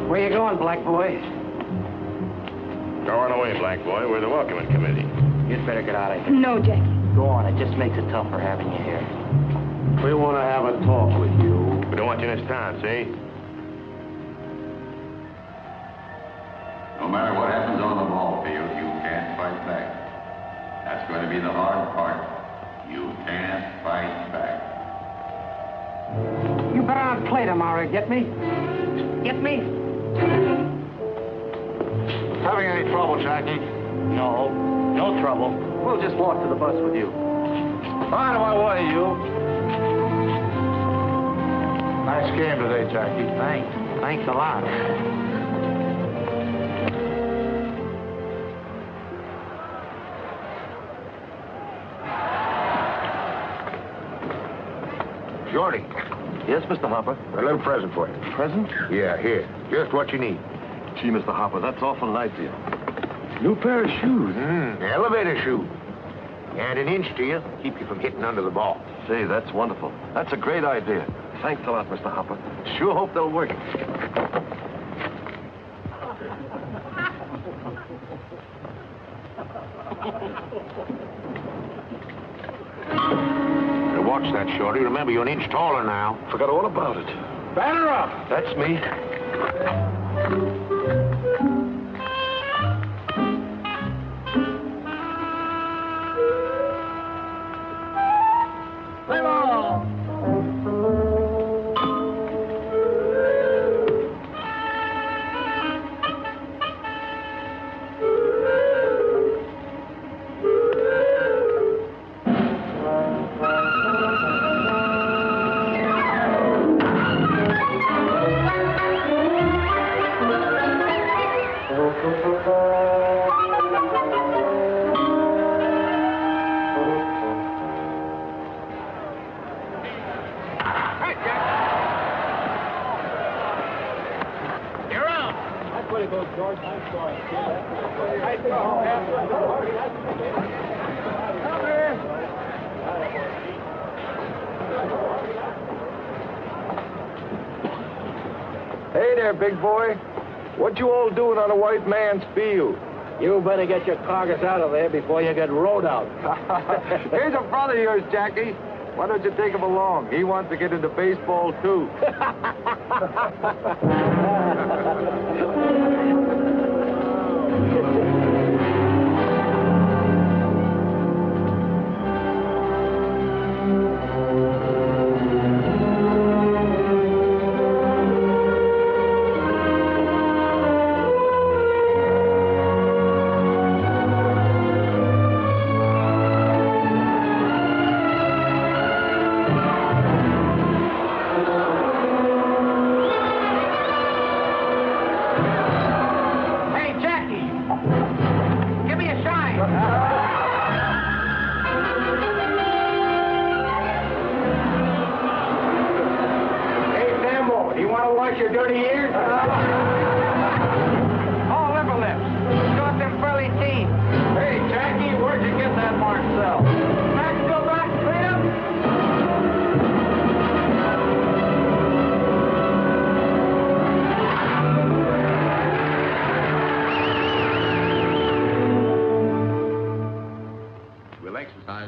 Where you going, black boy? Going away, black boy. We're the welcoming committee. You'd better get out of here. No, Jackie. Go on. It just makes it tougher having you here. We want to have a talk with you. We don't want you in this town, see? No matter what happens on the ball field, you can't fight back. That's going to be the hard part. You can't fight back. You better not play tomorrow, get me? Get me? Having any trouble, Jackie? No trouble. We'll just walk to the bus with you. Out of my way, you. Nice game today, Jackie. Thanks a lot. Shorty. Yes, Mr. Hopper? A little present for you. Present? Yeah, here. Just what you need. Gee, Mr. Hopper, that's awful nice of you. New pair of shoes. Elevator shoe. Add an inch to you, keep you from hitting under the ball. Say, that's wonderful. That's a great idea. Thanks a lot, Mr. Hopper. Sure hope they'll work. Now watch that, Shorty. Remember, you're an inch taller now. Forgot all about it. Batter up! That's me. Play ball! Hey there, big boy. What you all doing on a white man's field? You better get your carcass out of there before you get rode out. Here's a brother of yours, Jackie. Why don't you take him along? He wants to get into baseball, too.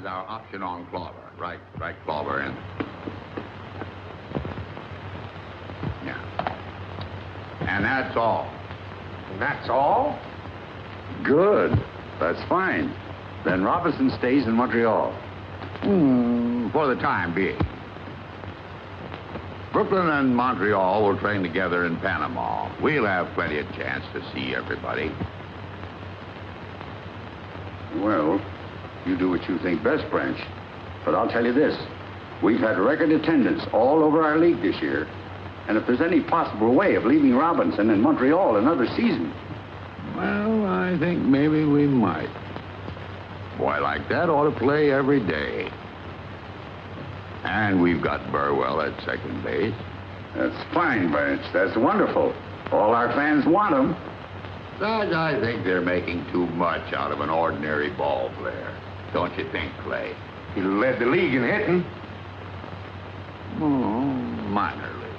Our option on clover. Right clover in. Yeah. And that's all. That's all? Good. That's fine. Then Robinson stays in Montreal. For the time being. Brooklyn and Montreal will train together in Panama. We'll have plenty of chance to see everybody. Well, you do what you think best, Branch. But I'll tell you this. We've had record attendance all over our league this year. And if there's any possible way of leaving Robinson in Montreal another season, well, I think maybe we might. Boy like that ought to play every day. And we've got Burwell at second base. That's fine, Branch. That's wonderful. All our fans want him. Besides, I think they're making too much out of an ordinary ball player. Don't you think, Clay? He led the league in hitting. Oh, minor league.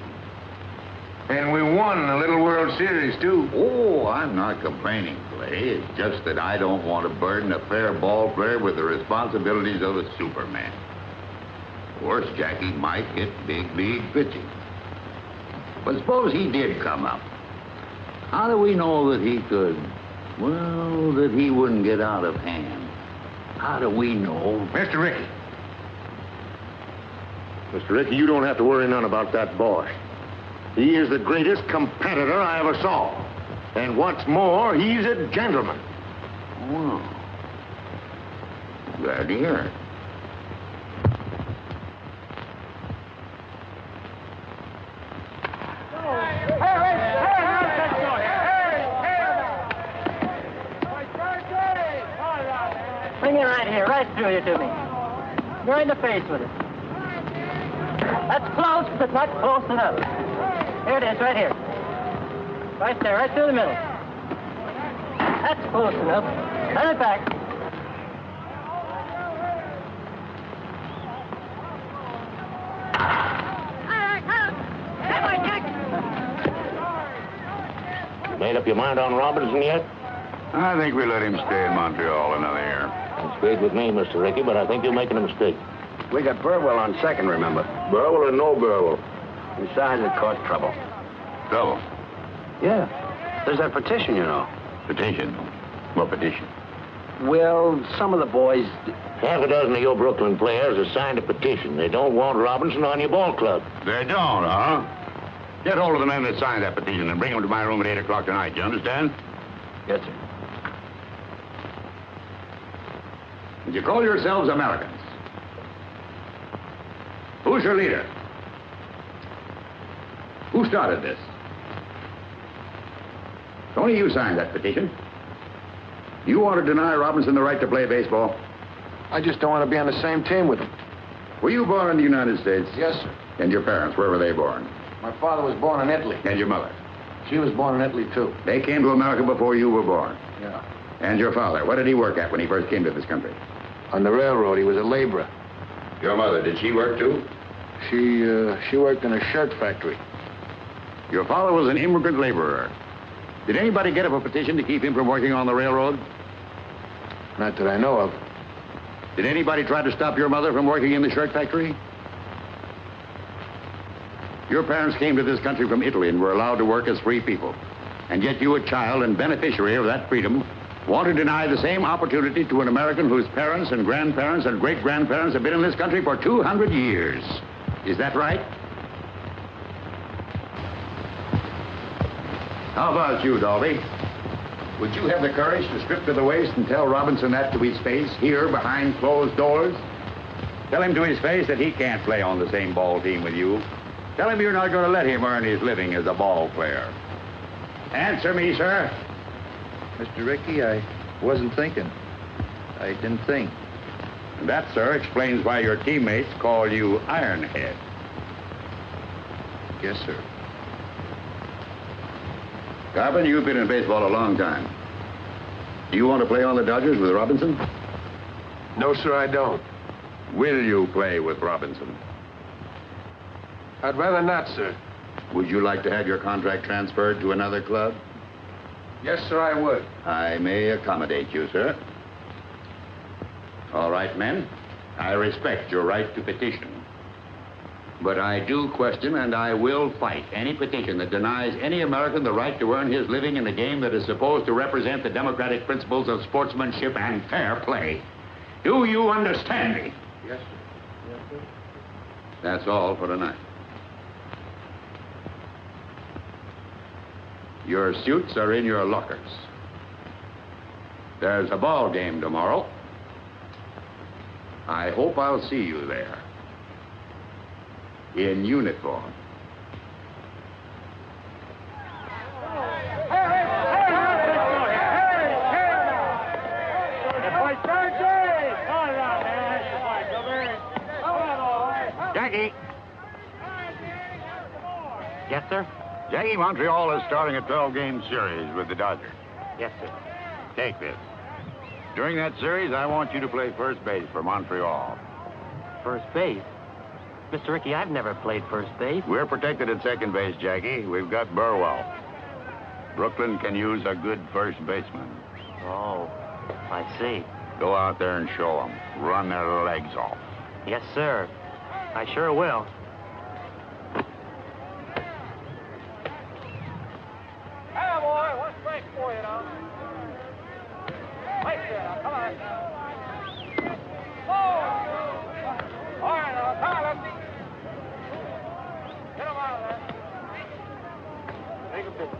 And we won the Little World Series, too. Oh, I'm not complaining, Clay. It's just that I don't want to burden a fair ball player with the responsibilities of a Superman. Of course, Jackie might hit big league pitching. But suppose he did come up. How do we know that he could, well, that he wouldn't get out of hand? How do we know? Mr. Rickey. Mr. Rickey, you don't have to worry none about that boy. He is the greatest competitor I ever saw. And what's more, he's a gentleman. Well, glad to hear it. Bring it right here, right through here to me. You're in the face with it. That's close, but not close enough. Here it is, right here. Right there, right through the middle. That's close enough. Turn it back. Made up your mind on Robinson yet? I think we let him stay in Montreal another year. It's great with me, Mr. Rickey, but I think you're making a mistake. We got Burwell on second, remember? Burwell or no Burwell? Besides, it caused trouble. Trouble? Yeah. There's that petition, you know. Petition? What petition? Well, some of the boys... Half a dozen of your Brooklyn players have signed a petition. They don't want Robinson on your ball club. They don't, huh? Get hold of the men that signed that petition and bring them to my room at 8 o'clock tonight. You understand? Yes, sir. And you call yourselves Americans. Who's your leader? Who started this? Only you signed that petition. You want to deny Robinson the right to play baseball? I just don't want to be on the same team with him. Were you born in the United States? Yes, sir. And your parents, where were they born? My father was born in Italy. And your mother? She was born in Italy, too. They came to America before you were born? Yeah. And your father, what did he work at when he first came to this country? On the railroad, he was a laborer. Your mother, did she work too? She worked in a shirt factory. Your father was an immigrant laborer. Did anybody get up a petition to keep him from working on the railroad? Not that I know of. Did anybody try to stop your mother from working in the shirt factory? Your parents came to this country from Italy and were allowed to work as free people. And yet you, a child and beneficiary of that freedom, want to deny the same opportunity to an American whose parents and grandparents and great-grandparents have been in this country for 200 years. Is that right? How about you, Dalby? Would you have the courage to strip to the waist and tell Robinson that to his face, here behind closed doors? Tell him to his face that he can't play on the same ball team with you. Tell him you're not going to let him earn his living as a ball player. Answer me, sir. Mr. Rickey, I wasn't thinking. I didn't think. And that, sir, explains why your teammates call you Ironhead. Yes, sir. Garvin, you've been in baseball a long time. Do you want to play on the Dodgers with Robinson? No, sir, I don't. Will you play with Robinson? I'd rather not, sir. Would you like to have your contract transferred to another club? Yes, sir, I would. I may accommodate you, sir. All right, men. I respect your right to petition. But I do question and I will fight any petition that denies any American the right to earn his living in a game that is supposed to represent the democratic principles of sportsmanship and fair play. Do you understand me? Yes, sir. Yes, sir. That's all for tonight. Your suits are in your lockers. There's a ball game tomorrow. I hope I'll see you there. In uniform. Jackie. Yes, sir? Jackie, Montreal is starting a 12-game series with the Dodgers. Yes, sir. Take this. During that series, I want you to play first base for Montreal. First base? Mr. Rickey, I've never played first base. We're protected at second base, Jackie. We've got Burwell. Brooklyn can use a good first baseman. Oh, I see. Go out there and show them. Run their legs off. Yes, sir. I sure will. Hey, boy, one strike for you now. Right there, now, come on. Oh! All right, now, come on, lefty. Get him out of there. Take a pitch.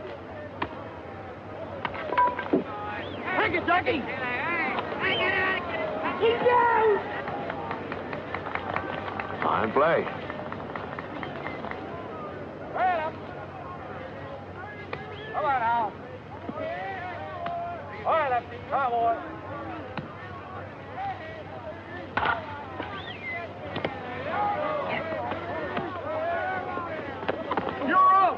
Take it, Jackie. Keep down. Fine play. Right up. Come on now. All right, lefty. Come on, boy. You're up.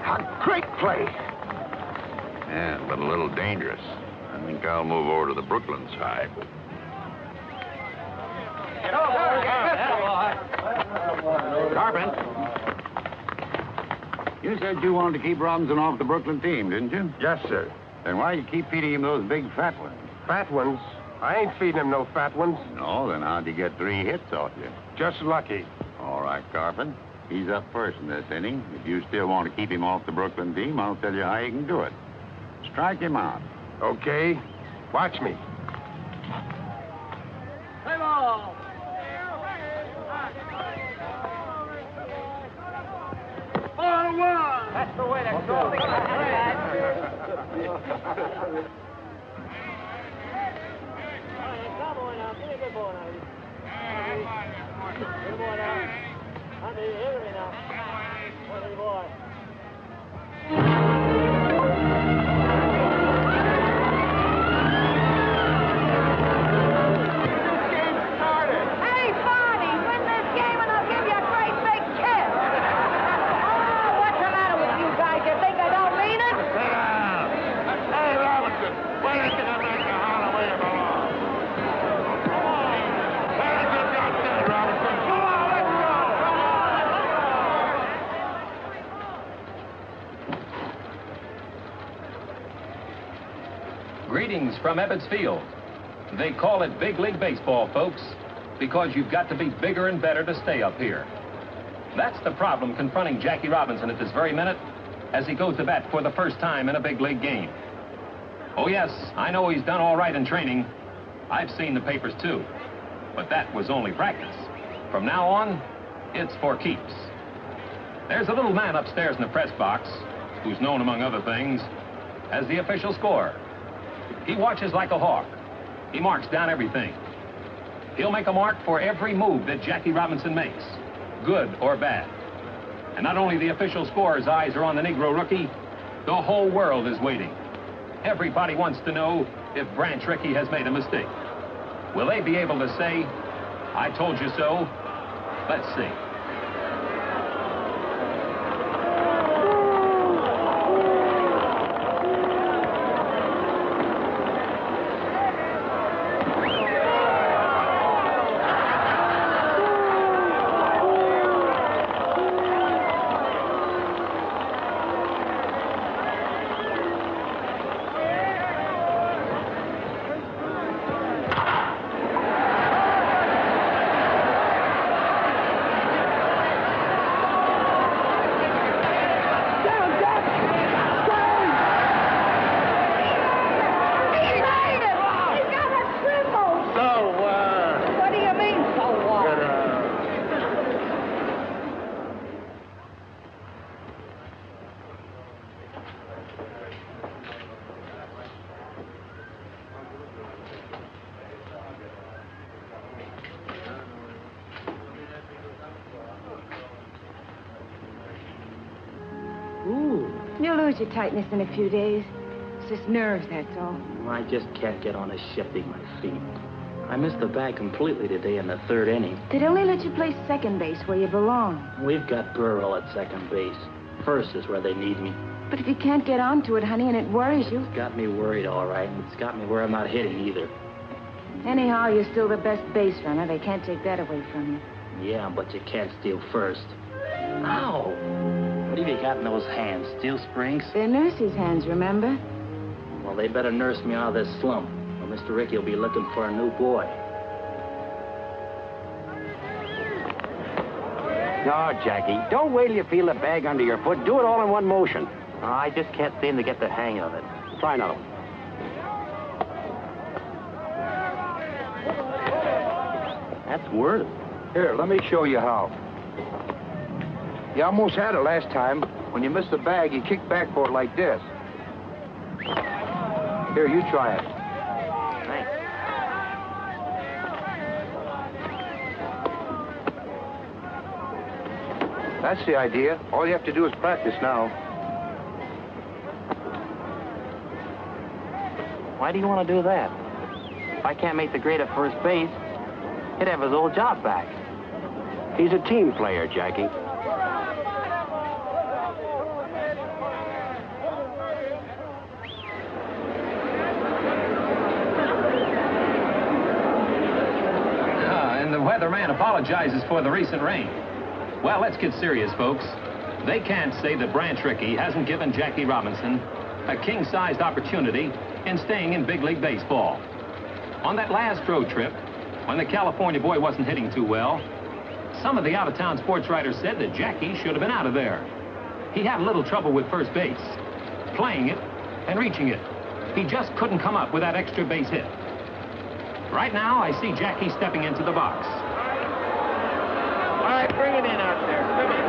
A great play. Yeah, but a little dangerous. I think I'll move over to the Brooklyn side. Carpenter. You said you wanted to keep Robinson off the Brooklyn team, didn't you? Yes, sir. Then why you keep feeding him those big fat ones? Fat ones? I ain't feeding him no fat ones. No, then how'd you get 3 hits off you? Just lucky. All right, Carpenter. He's up first in this inning. If you still want to keep him off the Brooklyn team, I'll tell you how you can do it. Strike him out. Okay. Watch me. Play ball. Ball one. That's the way to go. Come on now. Give me a good ball now. Good boy now. Andy, hear me now. Good boy. Greetings from Ebbets Field. They call it Big League Baseball, folks, because you've got to be bigger and better to stay up here. That's the problem confronting Jackie Robinson at this very minute as he goes to bat for the first time in a big league game. Oh, yes, I know he's done all right in training. I've seen the papers, too. But that was only practice. From now on, it's for keeps. There's a little man upstairs in the press box who's known, among other things, as the official scorer. He watches like a hawk. He marks down everything. He'll make a mark for every move that Jackie Robinson makes, good or bad. And not only the official scorer's eyes are on the Negro rookie, the whole world is waiting. Everybody wants to know if Branch Rickey has made a mistake. Will they be able to say, I told you so? Let's see. You'll lose your tightness in a few days. It's just nerves, that's all. I just can't get on a shifting my feet. I missed the bag completely today in the third inning. They'd only let you play second base where you belong. We've got Burwell at second base. First is where they need me. But if you can't get onto it, honey, and it worries you... It's got me worried, all right, and it's got me where I'm not hitting either. Anyhow, you're still the best base runner. They can't take that away from you. Yeah, but you can't steal first. Ow! What have you got in those hands? Steel springs? They're nurse's hands, remember? Well, they better nurse me out of this slump, or Mr. Rickey will be looking for a new boy. No, Jackie, don't wait till you feel the bag under your foot. Do it all in one motion. I just can't seem to get the hang of it. Try another one. That's worse. Here, let me show you how. You almost had it last time. When you missed the bag, you kicked back for it like this. Here, you try it. Thanks. That's the idea. All you have to do is practice now. Why do you want to do that? If I can't make the grade at first base, he'd have his old job back. He's a team player, Jackie. And the weatherman apologizes for the recent rain. Well, let's get serious, folks. They can't say that Branch Rickey hasn't given Jackie Robinson a king-sized opportunity in staying in big league baseball. On that last road trip, when the California boy wasn't hitting too well, some of the out-of-town sports writers said that Jackie should have been out of there. He had a little trouble with first base, playing it and reaching it. He just couldn't come up with that extra base hit. Right now, I see Jackie stepping into the box. All right, bring it in out there. Come in.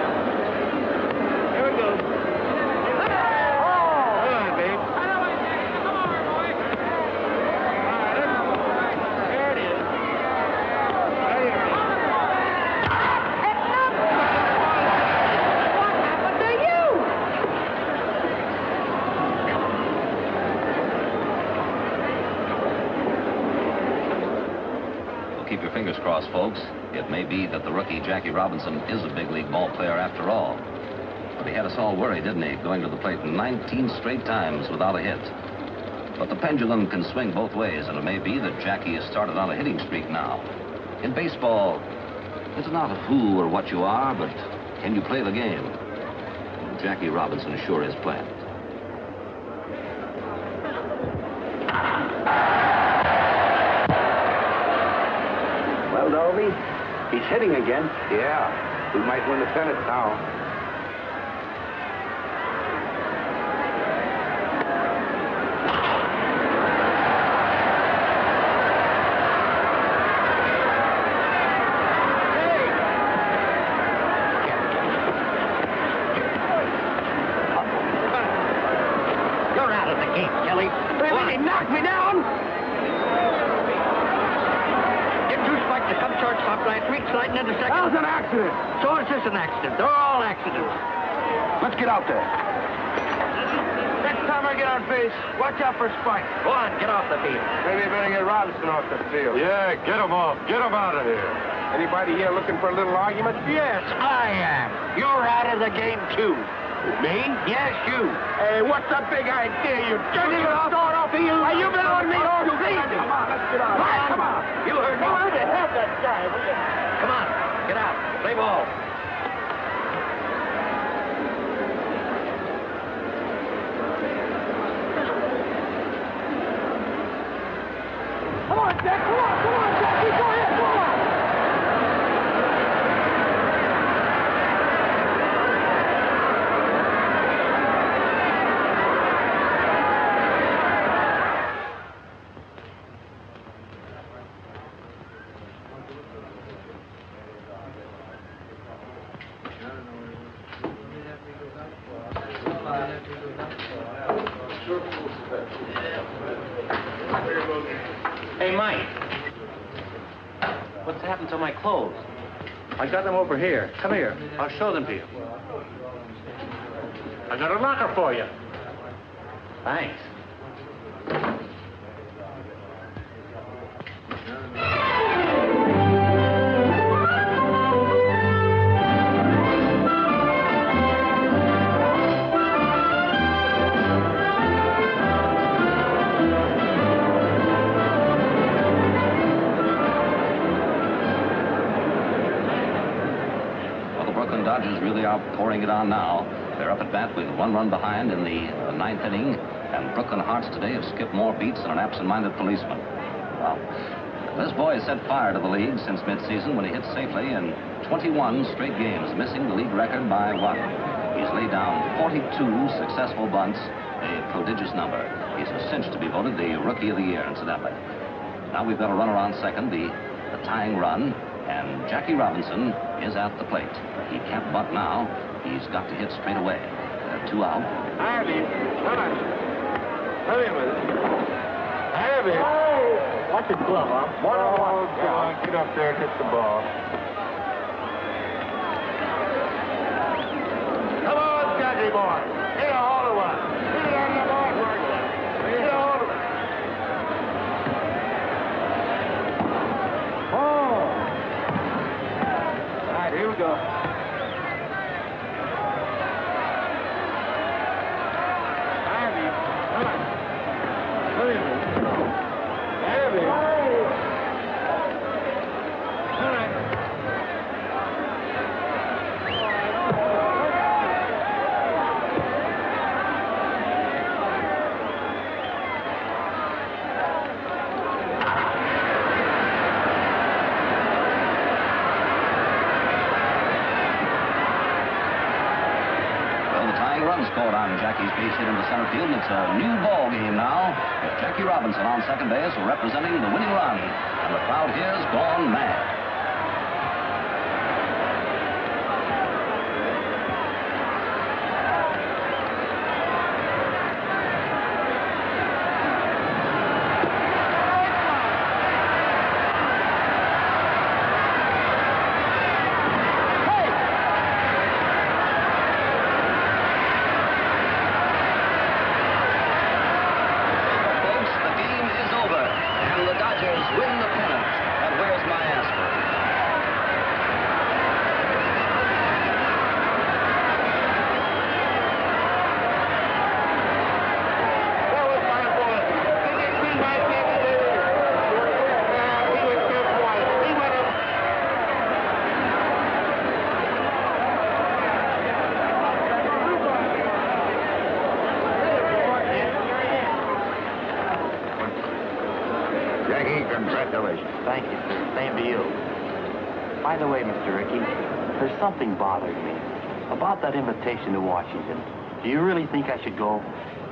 Here we go. Oh! Come on, babe. There it is. Right here. What happened to you? Well, keep your fingers crossed, folks. It may be that the rookie Jackie Robinson is a big league ball player after all. But he had us all worried, didn't he, going to the plate 19 straight times without a hit. But the pendulum can swing both ways, and it may be that Jackie has started on a hitting streak now. In baseball, it's not who or what you are, but can you play the game? And Jackie Robinson sure is playing it. Well, Dolby, he's hitting again. Yeah, we might win the pennant now. You're out of the game, Kelly. He knocked me down. Get two spikes to come shortstop last week, sliding into second. That was an accident. So is this an accident? They're all accidents. Let's get out there. Next time I get on base, watch out for Spike. Go on, get off the field. Maybe you better get Robinson off the field. Yeah, get him off. Get him out of here. Anybody here looking for a little argument? Yes, I am. You're out of the game, too. Me? Yes, you. Hey, what's the big idea? You dirty little start off the field. Are you been on me all season? Come on, let's get out. Right, come on. You heard me. Where the hell that guy? Come on, get out. Play ball. Come on, Jack. Come on, Jackie. Go ahead, go on. Hey, Mike. What's happened to my clothes? I got them over here. Come here. I'll show them to you. I got a locker for you. Thanks. really are pouring it on now. They're up at bat with 1 run behind in the 9th inning, and Brooklyn Hearts today have skipped more beats than an absent-minded policeman. Well, this boy has set fire to the league since midseason when he hit safely in 21 straight games, missing the league record by 1. He's laid down 42 successful bunts, a prodigious number. He's a cinch to be voted the Rookie of the Year, incidentally. Now we've got a runner on second, the tying run, and Jackie Robinson is at the plate. He can't bunt now. He's got to hit straight away. 2 out. Have him. Come on. Have him with it. Have him. Watch his glove, huh? 1-1. Come on, get up there and hit the ball. Come on, Jackie boy. Hit a hold of one. Hit it on the ball, Mark. Hit a hold of it. Oh. All right, here we go. Scored on Jackie's base hit into center field, and it's a new ball game now with Jackie Robinson on second base representing the winning run, and the crowd here's gone mad. Congratulations. Thank you, sir. Same to you. By the way, Mr. Rickey, there's something bothering me about that invitation to Washington. Do you really think I should go?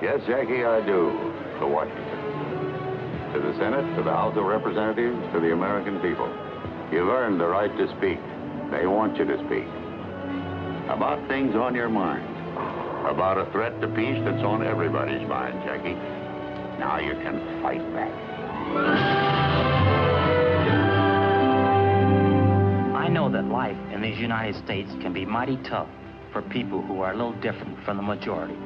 Yes, Jackie, I do. To Washington. To the Senate, to the House of Representatives, to the American people. You've earned the right to speak. They want you to speak. About things on your mind. About a threat to peace that's on everybody's mind, Jackie. Now you can fight back. I know that life in these United States can be mighty tough for people who are a little different from the majority.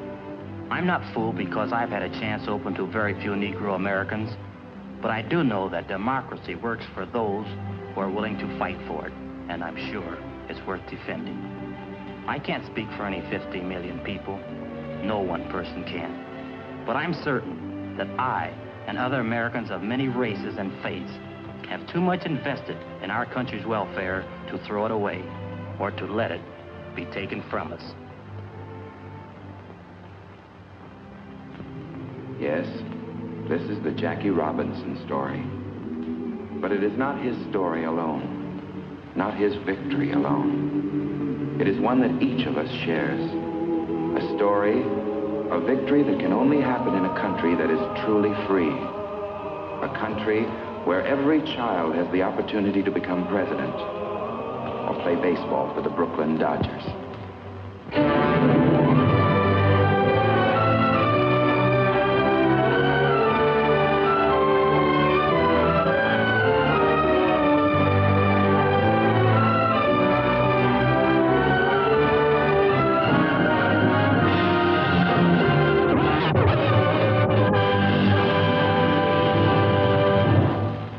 I'm not fooled because I've had a chance open to very few Negro Americans, but I do know that democracy works for those who are willing to fight for it, and I'm sure it's worth defending. I can't speak for any 50 million people. No one person can. But I'm certain that I and other Americans of many races and faiths have too much invested in our country's welfare to throw it away or to let it be taken from us. Yes, this is the Jackie Robinson story. But it is not his story alone, not his victory alone. It is one that each of us shares. A story, a victory that can only happen in a country that is truly free. A country where every child has the opportunity to become president or play baseball for the Brooklyn Dodgers.